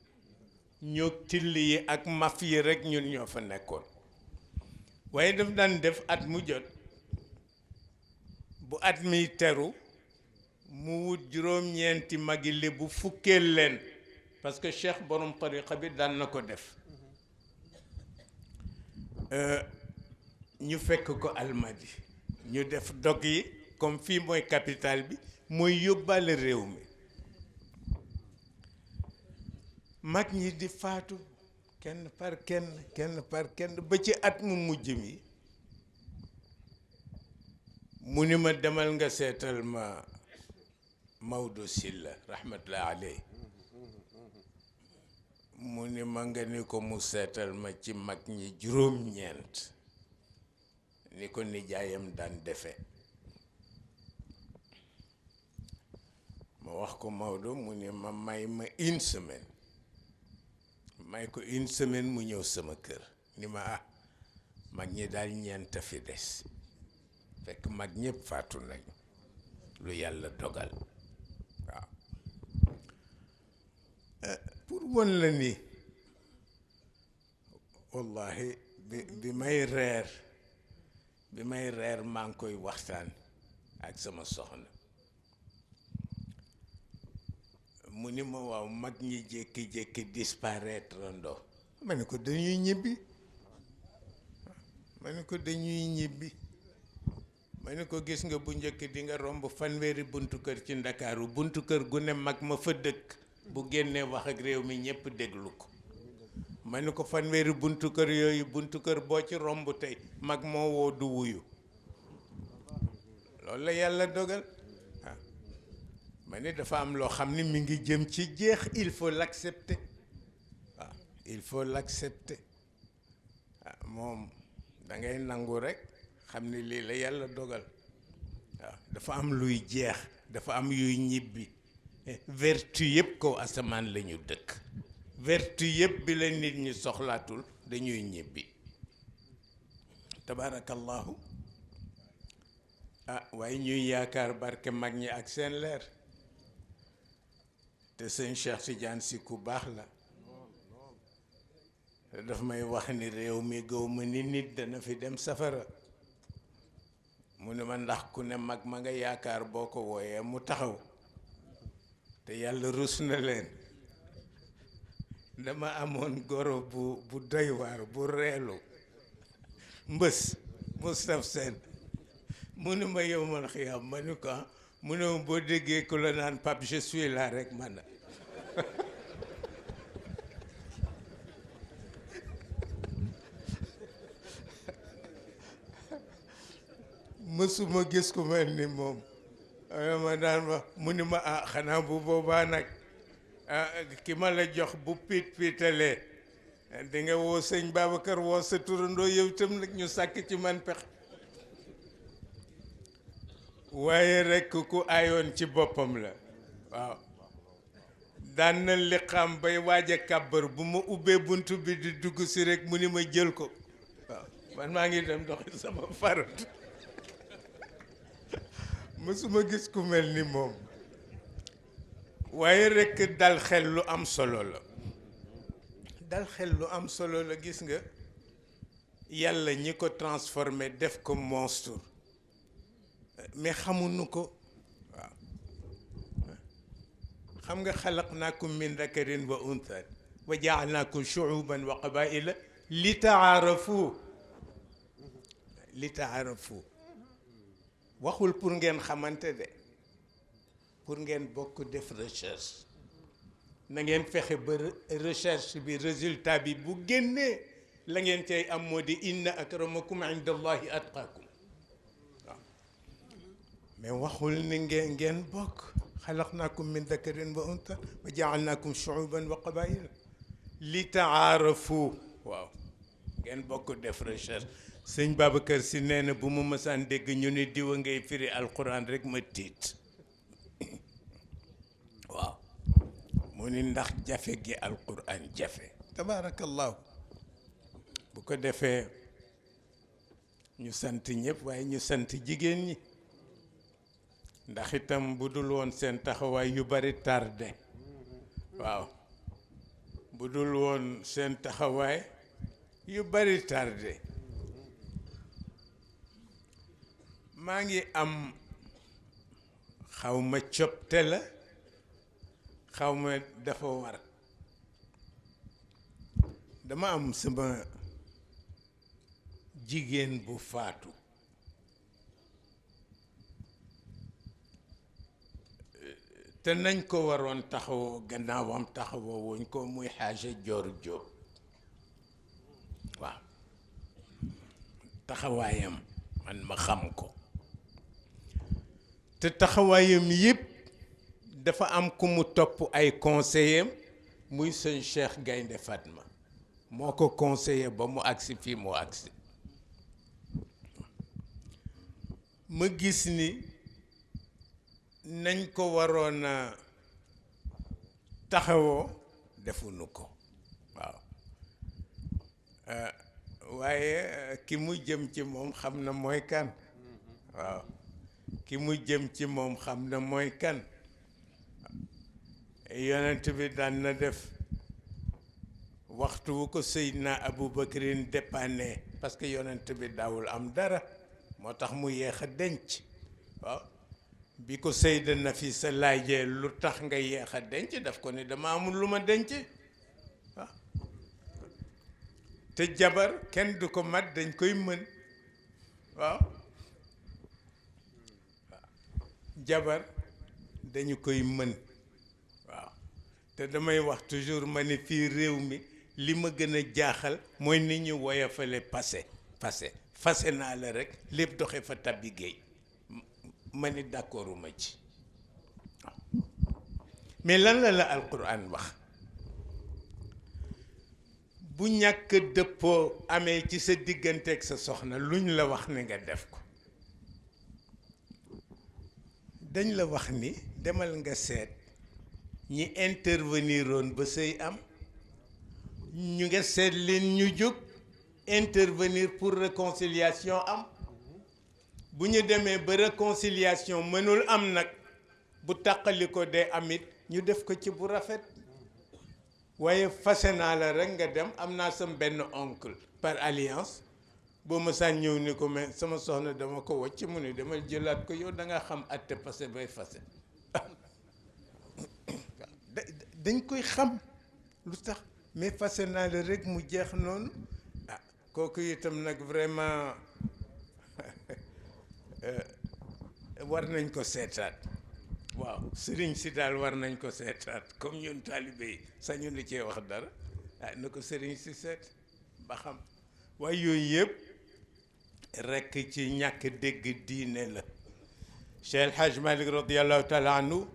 ñoo till yi ak maf yi rek ñun ñoo fa nekkoon waaye daf daan def at mu jot bu at miy teru mu wut juróom-ñeenti magi Lebu fukkeel leen parce que cheikh borom tariqa bi daan na ko def ñu fekk ko almadi ñu def dog yi comme fii mooy capitale bi mooy yóbbaale réew mi mag ñi di faatu kenn par kenn ba ci at mu mujj mi mu ni ma demal nga seetal ma Maodo Sylla rahmatullah aley mu ni ma nga ni ko mu seetal ma ci mag ñi juróom-ñeent ni ko nijaayam daan defe ma wax ko Maodo mu ni ma may ma une semaine may ko une semaine mu ñëw sama kër ni ma mag ñi daal ñeent fi des fekk mag ñëpp faatu nañu lu yàlla dogal waaw pour won la ni wallahi bi may reer maa ngi koy waxtaan ak sama soxna mu ni ma waaw mag ñi jékki-jékki disparaître ndo ma ne ko dañuy ñibbi ma ne ko dañuy ñibbi ma ne ko gis nga bu njëkk di nga romb fanweeri buntu kër ci Ndakaaru buntu kër gu ne mag ma fa dëkk bu génnee wax ak réew mi ñëpp déglu ko ma ne ko fanweeri buntu kër yooyu buntu kër boo ci romb tey mag moo woo du wuyu loolu la yàlla dogal waaw ma ne dafa am loo xam ne mi ngi jëm ci jeex il faut l'accepter waaw il faut l'accepter waaw moom da ngay nangu rek xam ni lii la yàlla dogal waaw dafa am luy jeex dafa am yuy ñibbi vertu yëpp kaw asamaan la ñu dëkk vertu yëpp bi la nit ñi soxlaatul dañuy ñibbi tabarakallahu ah waaye ñuy yaakaar barke mag ñi ak seen leer te sëñ Cheikh Tidiane si ku baax la te daf may wax ni réew mi gaw ma ni nit dana fi dem safara mu ne ma ndax ku ne mag ma nga yaakaar boo ko wooyee mu taxaw te yàlla rus na leen dama amoon goro bu doy waar bu reelu mbës Moustapha Sène mu ne ma yow man xiyam ma ni ko mu ne ma boo déggee ku la naan Pape je suis là rek man mësuma gis ku mel ni moom ma daan wax mu ni ma ah xanaa bu boobaa nag ki ma la jox bu piitalee di nga woo sëñ Babacar woo sa turandoo yow itam nag ñu sàkk ci man pex waaye rekk ku ayoon ci boppam la waaw daan na liqaam bay waaj a kàbbar bu ma ubbee bunt bi di dugg si rek mu ni ma jël ko waaw man maa ngi dem doxi sama farat mësuma gis ku mel ni moom waaye rekk dal xel lu am solo la dal xel lu am solo la gis nga yàlla ñi ko transformé def ko monstre mais xamuñu ko waaw xam nga xalaqnaakum min dakarin wa untha wa jaalnaakum shuuban wa qabaila li taarafu waxul pour ngeen xamante de pour ngeen bokk def recherche na ngeen fexe ba recherche bi résultat bi bu génnee la ngeen cay am moo di inna akramakum inda allahi atqaakum waaw mais waxul ni ngeen bokk xalaqnaakum min dakarin wa untha wa jaalnaakum shuuban wa qabaila li taarafu waaw ngeen bokk def recherche sëñ Babacar si nee na bu mu mësaan dégg ñu ni diwa ngay firi alquran rek ma tiit waaw mu ni ndax jafe gi alquran jafe tabaarakallahu bu ko defee ñu sant ñëpp waaye ñu sant jigéen ñi ndax itam bu dul woon seen taxawaay yu bari tardé waaw bu dul woon seen taxawaay yu bari tardé maa ngi am xawma copte la xawma dafa war dama am sama jigéen bu faatu te nañ ko waroon taxawoo gannaawam taxawoo wuñ ko muy xaaja joor jóob waaw taxawaayam man ma xam ko te taxawaayam yëpp dafa am ku mu topp ay conseillers muy sëñ Cheikh Gaynde Fatma moo ko conseiller ba mu agsi fii mu agsi ma gis ni nañ ko waroon a taxawoo defuñu ko waaw waaye ki mu jëm ci moom xam na mooy kan waaw ki mu jëm ci moom xam na mooy kan yonent bi daan na def waxtu wu ko Seydina Aboubacrine dépanné parce que yonent bi daawul am dara moo tax mu yeex a denc waaw bi ko Seyda Nafisa laajee lu tax nga yeex a denc daf ko ne dama amul lu ma denc waaw te jabar kenn du ko mat dañ koy mën waaw jabar dañu koy mën waaw te damay wax toujours ma ni fii réew mi li ma gën a jaaxal mooy nit ñu woyofale fase naa la rek lépp doxe fa tabbi géej ma ni d'accorduma ci waaw mais lan la alquran wax bu ñàkk dëppoo amee ci sa digganteeg sa soxna luñ la wax ne nga def ko dañ la wax ni demal nga seet ñi intervenir woon ba sëy am ñu nga seet leen ñu jóg intervenir pour réconciliation am bu ñu demee ba réconciliation mënul am nag bu tàqali ko dee amit ñu def ko ci bu rafet waaye fase naa la rek nga dem am naa sam benn oncle par alliance boo ma saan ñëw ni ko mais sama soxna dama ko wacc mu ne demal jëlaat ko yow da nga xam atte fase bay fase dañ koy xam lu tax mais fase naa la rek mu jeex noonu ah kooku itam nag vraiment war nañ ko seetaat waaw sëriñ si daal war nañ ko seetaat comme ñun taalibe yi sañu ni cee wax dara ah na ko sëriñ si seet ba xam waaye yooyu yëpp rekk ci ñàkk dégg diine la Cheikh El Hadj Malick radiallahu taala anhu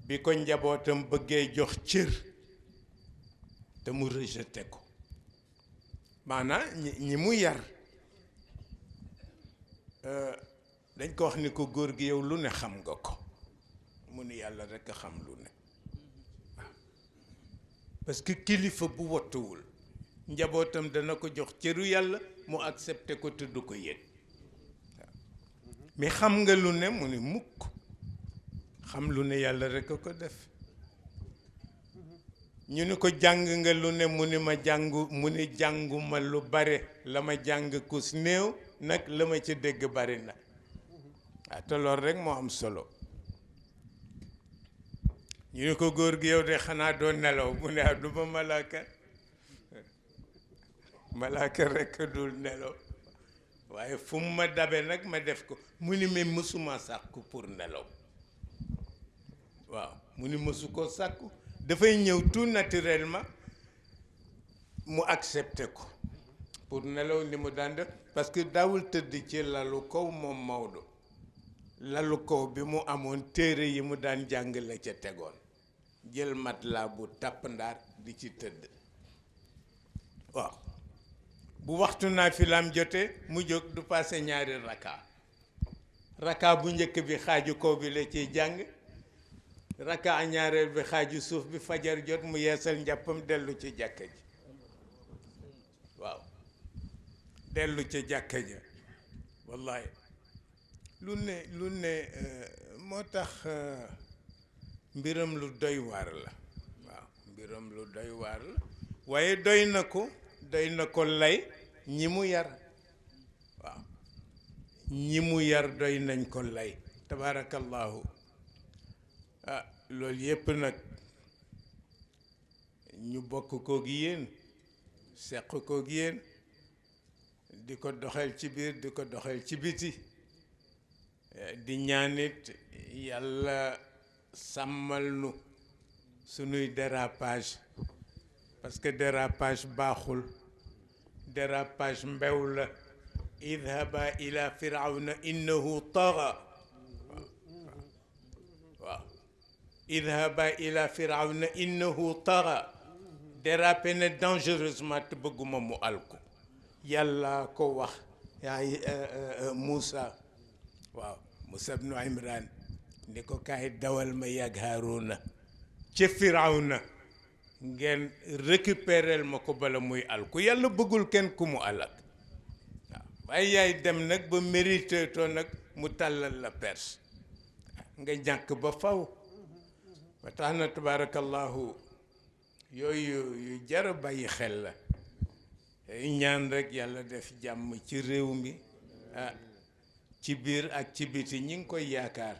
bi ko njabootam bëggee jox cër te mu rejeté ko maanaam ñi mu yar dañ ko wax ni ko góor gi yow lu ne xam nga ko mu ni yàlla rekk a xam lu ne waaw parce que kilifa bu wattuwul njabootam dana ko jox cëru yàlla mu accepté ko te du ko yëg waaw mais xam nga lu ne mu ni mukk xam lu ne yàlla rekk a ko def ñu ni ko jàng nga lu ne mu ni ma jànguma lu bare la ma jàng kus néew nag la ma ca dégg bari na waaw te loolu rek moo am solo ñu ni ko góor gi yow de xanaa doo nelaw mu ne du ma malaaka rekk dul nelaw waaye fu mu ma dabe nag ma def ko mu ni mais mësuma sàkku pour nelaw waaw mu ni mësu ko sàkku dafay ñëw tout naturellement mu accepté ko pour nelaw ni mu daan def parce que daawul tëdd ci lalu kaw moom Maodo lalu kaw bi mu amoon téere yi mu daan jàng la ca tegoon jël matelas bu tàpp ndaar di ci tëdd waaw bu waxtu naa fi lam jotee mu jóg du passé ñaari raka bu njëkk bi xaaju kaw bi la ciy jàng raka ñaareel bi xaaju suuf bi fajar jot mu yeesal njàppam dellu ci jàkka ji waaw dellu ca jàkka ja wallahi lu ne moo tax mbiram lu doy waar la waaw mbiram lu doy waar la waaye doy na ko lay ñi mu yar waaw ñi mu yar doy nañ ko lay tabaarakallahu ah loolu yépp nag ñu bokk koog yéen seq koog yéen di ko doxal ci biir di ko doxal ci biti di ñaanit yàlla sàmmal nu sunuy dérapage parce que dérapage baaxul dérapage mbew la idhaba ila firawna innahu tagha waaw idhaba ila firawna innahu tagha dérapé na dangereusement te bëgguma mu alku yàlla ko wax yaay Moussa waaw Moussa ibnu Imran ni ko kaay dawal ma yàgg Haaruna ca firawna ngeen récupérer ma ko bala muy alku yàlla bëggul kenn ku mu alak waaw waaye yaay dem nag ba mérité to nag mu tàllal la perse nga jànk ba faw ba tax na tabarakallahu yooyu yu jara bàyyi xel la ñaan rek yàlla def jàmm ci réew mi ah ci biir ak ci biti ñi ngi koy yaakaar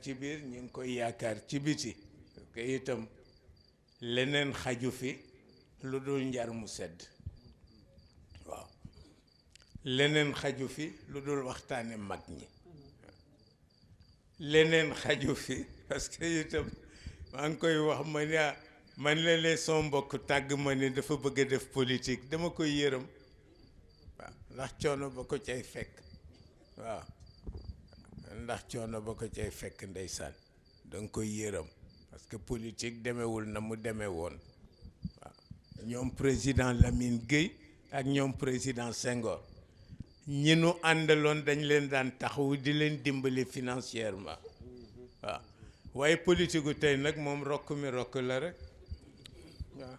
ci biir ñi ngi koy yaakaar ci biti parce que itam leneen xaju fi lu dul njar mu sedd waaw leneen xaju fi lu dul waxtaane mag ñi leneen xaju fi parce que itam maa ngi koy wax ma ne man léeg-léeg son mbokk tàgg ma ne dafa bëgg a def politique dama koy yërëm waaw ndax coono ba ko cay fekk waaw ndax coono ba ko cay fekk ndeysaan danga koy yërëm parce que politique demewul na mu demee woon waaw ñoom président Lamine Gueye ak ñoom président Senghor ñi nu àndaloon dañ leen daan taxawu di leen dimbali financièrement waaw waaye politique gu tey nag moom rokk mi rokk la rek waaw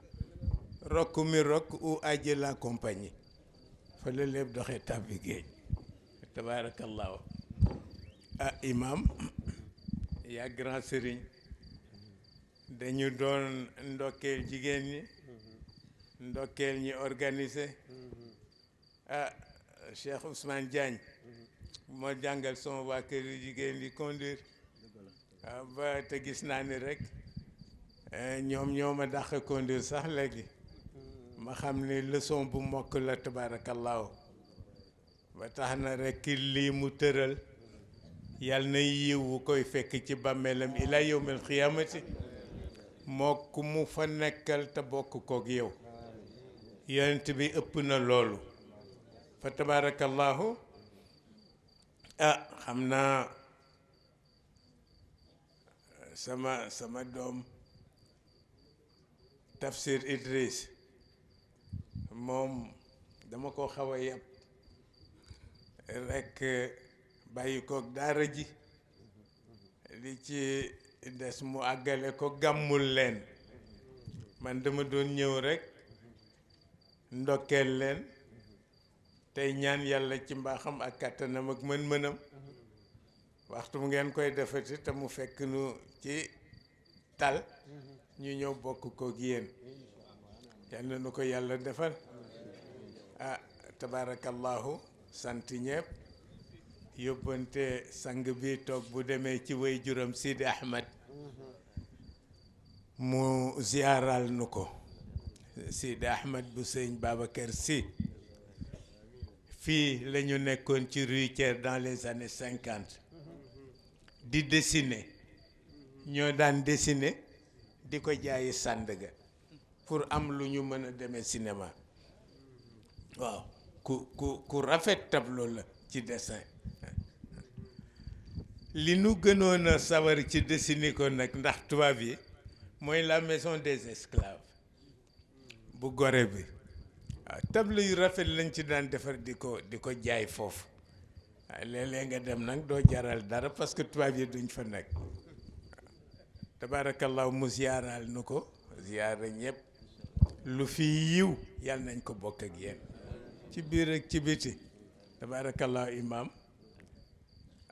rokk mi rokk ou aje la compagnie fa la lépp doxee tàbbi géej tabaarakallaahu ah imam yaa grand sëriñ dañu doon ndokkeel jigéen ñi ndokkeel ñi organisé ah Cheikh Ousmane Diagne moo jàngal sama waa kër yi jigéen di conduire waaw ba te gis naa ni rek ñoom ñoo ma dàq conduire sax léegi ma xam ne leçon bu mokk la tabaarakallaahu ba tax na rek lii mu tëral yàlla na yiw wu koy fekk ci bàmmeelam ila yawmil xiyaamati moo ku mu fa nekkal te bokk koog yow yonent bi ëpp na loolu fa tabaarakallaahu ah xam naa sama doom Tafsir Idriss moom dama ko xaw a yàpp rek bàyyi koog daara ji li ci des mu àggale ko gàmmul leen man dama doon ñëw rek ndokkeel leen tey ñaan yàlla ci mbaaxam ak kàttanam ak mën-mënam waxtu mu ngeen koy defati te mu fekk nu ci tal ñu ñëw bokk koog yéen yal na nu ko yàlla defal ah tabaarakallahu sant ñëpp yóbbante sang bi toog bu demee ci way juram Sidi Ahmed mu ziyaaral nu ko Sidi Ahmed bu sëñ Babacar Sy fii la ñu nekkoon ci Rue Thiers dans les années 50 di dessiner ñoo daan dessiner di ko jaayi Sandaga pour am lu ñu mën a demee cinéma waaw ku rafet tableau la ci dessin li nu gënoon a sawar ci dessiner ko nag ndax tubaab yi mooy la maison des esclaves bu Gorée bi waaw tableau yu rafet lañ ci daan defar di ko jaay foofu waaye léeg-léeg nga dem nag doo jaral dara parce que tubaab yi duñ fa nekk tabaarakallahu mu ziyaaral nu ko ziyaara ñëpp lu fi yiw yàlla nañ ko bokk ak yéen ci biir ak ci biti tabaarakallahu imam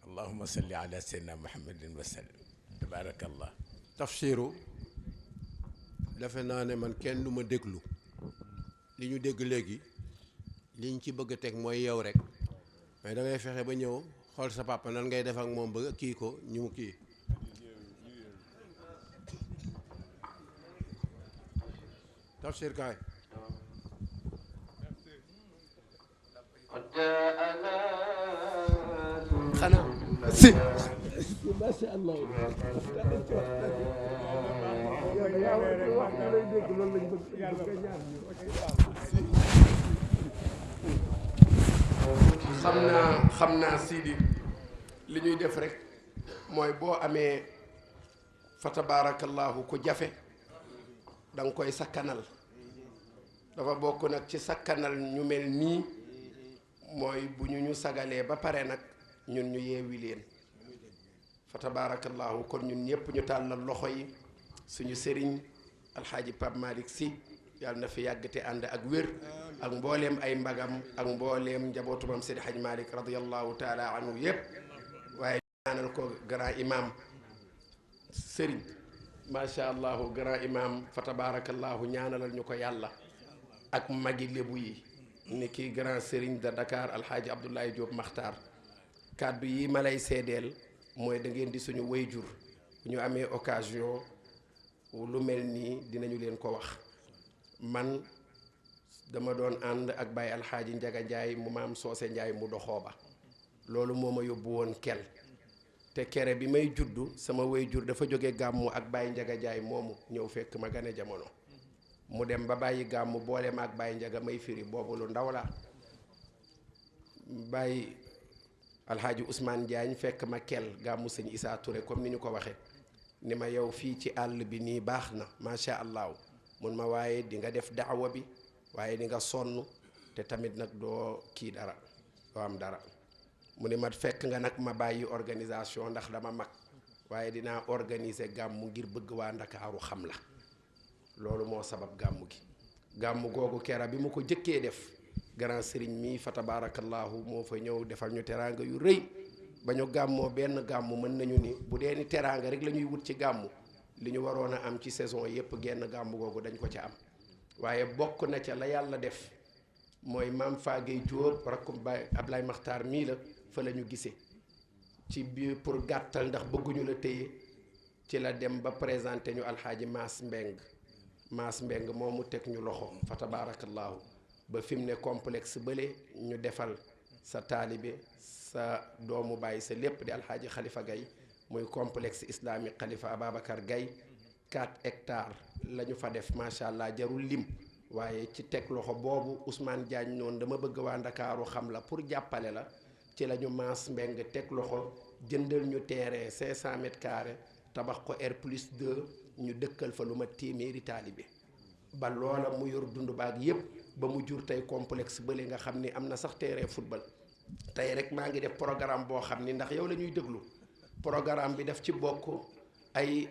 allahumma salli ala sayyidina muhammadin wa sallam tabaarakallah tafsiru defe naa ne man kenn du ma déglu li ñu dégg léegi li ñu ci bëgg a teg mooy yow rek mais da ngay fexe ba ñëw xool sa papa nan ngay def ak moom ba kii ko ñu mu kii tafsir kaay xanaa si masha Allah xam naa Sidi li ñuy def rek mooy boo amee fa tabarakallahu ku jafe da nga koy sakkanal dafa bokk nag ci sakkanal ñu mel nii mooy bu ñu sagalee ba pare nag ñun ñu yeewi leen fa tabarakallahu kon ñun ñëpp ñu tàllal loxo yi suñu sëriñ alxaaji Pape Malick Sy yàlla na fi yàgg te ànd ak wér ak mbooleem ay mbagam ak mbooleem njabootu Maam Seydi Hadj Malick radiyallahu taala anhu yëpp waaye ñaanal ko grand imam sëriñ macha allahu grand imam fa tabarakallahu ñaanalal ñu ko yàlla ak magi lébu yi ni ki grand sëriñ de Dakar alxaaji Abdoulaye Diop Makhtar kàddu yi ma lay seedeel mooy da ngeen di suñu wayjur bu ñu amee occasion lu mel nii dinañu leen ko wax man dama doon ànd ak Baye Alxaaji Njaga Njaay mu maam Soose Njaay mu doxoo ba loolu moo ma yóbbu woon kel te kere bi may juddu sama waajur dafa jóge gàmmu ak Baye Njaga Njaay moomu ñëw fekk ma gane jamono mu dem ba bàyyi gàmmu boole ma ak Baye Njaga may firi boobu lu ndaw la Baye Alxaaji Ousmane Diagne fekk ma kel gàmmu sëñ Issa Touré comme ni ñu ko waxe ni ma yow fii ci àll bi nii baax na macha allah mun ma waaye di nga def daawa bi waaye di nga sonn te tamit nag doo kii dara doo am dara mu ne ma fekk nga nag ma bàyyi organisation ndax dama mag waaye dinaa organiser gàmmu ngir bëgg waa Ndakaaru xam la loolu moo sabab gàmmu gi gàmmu googu kera bi mu ko jëkkee def grand sëriñ mii fa tabarakallahu moo fa ñëw defal ñu teraanga yu rëy ba ñu gàmmoo benn gàmmu mën nañu ni bu dee ni teraanga rek la ñuy wut ci gàmmu li ñu waroon a am ci saison yépp genn gàmmu googu dañ ko ca am waaye bokk na ca la yàlla def mooy maam Fagey Diop rakkum Baye Ablaye Makhtar mii la fa la ñu gisee ci biir pour gàttal ndax bëgguñu la téye ci la dem ba présenté ñu alxaaji Maas Mbeng moomu teg ñu loxo fa tabarakallahu ba fi mu ne complexe bële ñu defal sa taalibe sa doomu bàyyi sa lépp di alxaaji Xalifa Gay muy complexe islamique Xalifa Ababacar Gay 4 hectares la ñu fa def macha allah jarul lim waaye ci teg loxo boobu Ousmane Diagne noonu dama bëgg waa Ndakaaru xam la pour jàppale la ci la ñu Maas Mbeng teg loxo jëndal ñu terrain 500 mètres carrés tabax ko R+2 ñu dëkkal fa lu ma téeméeri taalibe ba loola mu yor dund baag yépp ba mu jur tey complexe bële nga xam ni am na sax terrain football tey rek maa ngi def programme boo xam ni ndax yow la ñuy déglu programme bi daf ci bokk ay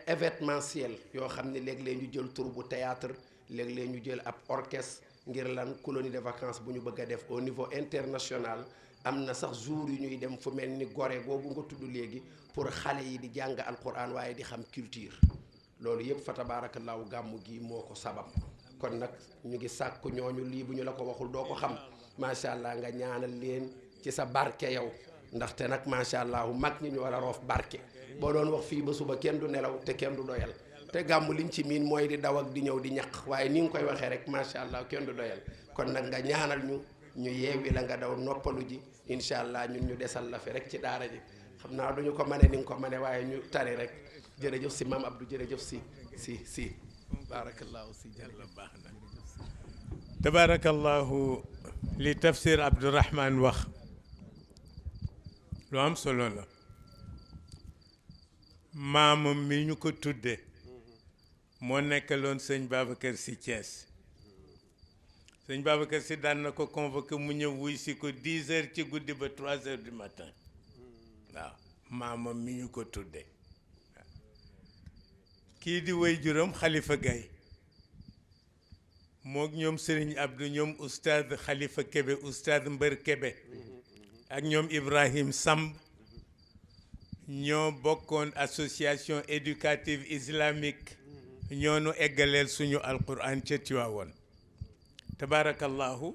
événementiel yoo xam ni léeg-léeg ñu jël tur bu théâtre léeg-léeg ñu jël ab orchestre ngir lan colonie de vacances bu ñu bëgg a def au niveau international am na sax jour yu ñuy dem fu mel ni Gorée googu nga tudd léegi pour xale yi di jàng alquran waaye di xam culture loolu yëpp fa tabaarakallaahu gàmmu gi moo ko sabab kon nag ñu ngi sàkku ñooñu lii bu ñu la ko waxul doo ko xam macha allah nga ñaanal leen ci sa barke yow ndaxte nag macha allah mag ñi ñu war a roof barke boo doon wax fii ba suba kenn du nelaw te kenn du doyal te gàmmu liñ ci miin mooy di daw ak di ñëw di ñaq waaye ni nga koy waxee rek macha allah kenn du doyal kon nag nga ñaanal ñu yeewi la nga daw noppalu ji incha allah ñun ñu desal la fi rek ci daara ji xam naa duñu ko mane ni nga ko mane waaye ñu tari rek jërëjëf si maam Abdou jërëjëf si barakallahu si jàlla baax na tabarakallahu li tafsir Abdourahman wax lu am solo la maamam mi ñu ko tudde moo nekkaloon sëñ Babacar Sy Thiès sëñ Babacar Sy daan na ko convoqué mu ñëw wuy si ko 10 heures ci guddi ba 3 heures du matin waaw maamam mi ñu ko tudde kii di way juróom Xalifa Gay mook ñoom Serigne Abdou ñoom oustaz Xalifa Kebe oustaz Mbër Kebe ak ñoom Ibrahim Samb ñoo bokkoon association éducative islamique ñoo nu eggaleel suñu alquran ca Tiwaawoon tabarakallahu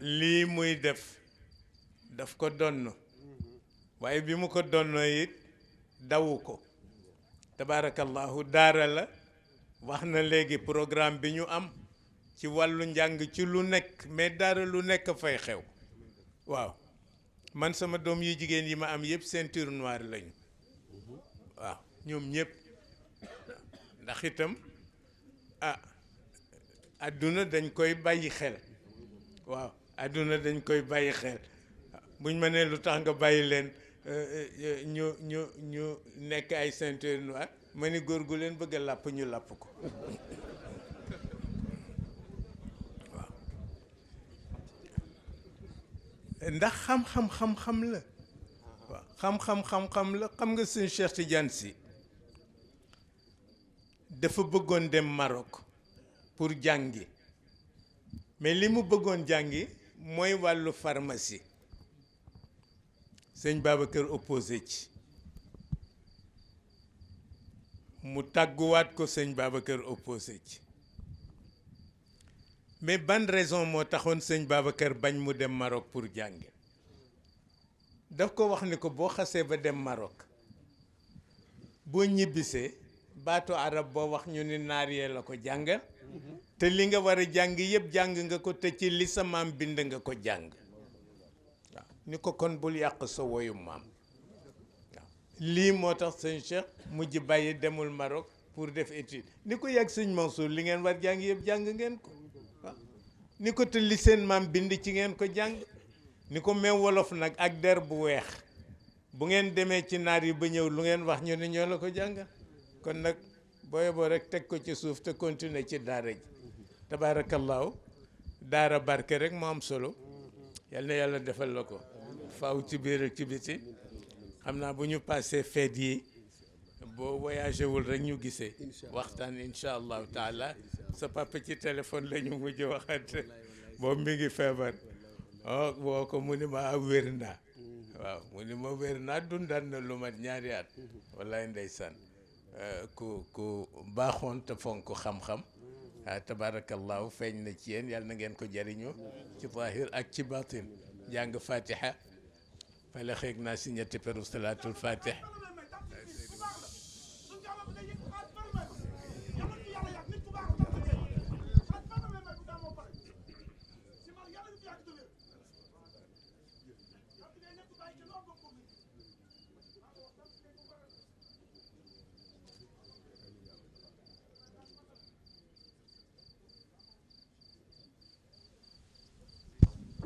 lii muy daf ko donn waaye bi mu ko donnoo it dawu ko tabarakallahu daara la wax na léegi programme bi ñu am ci wàllu njàng ci lu nekk mais daara lu nekk fay xew waaw man sama doom yu jigéen yi ma am yëpp ceinture noire lañu waaw ñoom ñëpp ndax itam adduna dañ koy bàyyi xel waaw adduna dañ koy bàyyi xel buñ ma nee lu tax nga bàyyi leen ñu nekk ay ceinture noire ma ni góor gu leen bëgg a làpp ñu làpp ko waaw ndax xam-xam la waaw xam-xam la xam nga sëñ Cheikh Tidiane Sy dafa bëggoon dem Maroc pour jàngi mais li mu bëggoon jàngi mooy wàllu pharmacie sëñ Babacar opposé ci mu tàgguwaat ko sëñ Babacar opposé ci mais ban raison moo taxoon sëñ Babacar bañ mu dem Maroc pour jàngi daf ko wax ni ko boo xasee ba dem Maroc boo ñibbisee baatu arab boo wax ñu ni naar yee la ko jàngal te li nga war a jàng yëpp jàng nga ko te ci li sa maam bind nga ko jàng waaw ni ko kon bul yàq sa woyu maam waaw lii moo tax sëñ Cheikh mujj bàyyi demul Maroc pour def étude ni ko yàgg sëñ Mansour li ngeen war jàng yëpp jàng ngeen ko waaw ni ko te li seen maam bind ci ngeen ko jàng ni ko même wolof nag ak der bu weex bu ngeen demee ci naar yi ba ñëw lu ngeen wax ñu ne ñoo la ko jàngal kon nag booye boo rek teg ko ci suuf te continuer ci daara ji tabaarakallaahu daara barke rek moo am solo yal na yàlla defal la ko faaw ci biir ak ci biti xam naa bu ñu passé fête yi boo voyagé wul rek ñu gisee waxtaan incha allahu taala sa papa ci téléphone la ñu mujj waxante boobu mi ngi feebar oh boo ko mu ni ma wér naa waaw mu ni ma wér naa dundal na lu mat ñaari at wallaay ndeysaan ku baaxoon te fonk xam-xam tabarakallahu feeñ na ci yéen yàlla na ngeen ko jariñoo ci zahir ak ci batin jàng fatiha fala xeeg naa si ñetti peru salaatul fatih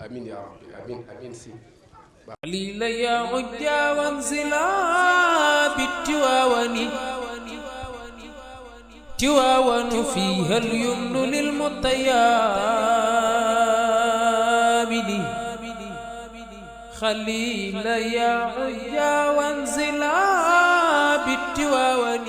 amin ya rabbi amin amin si قليل يا عجا وانزلا بالتواون تواون فيها اليمن للمطيابد خليل يا عجا وانزلا بالتواون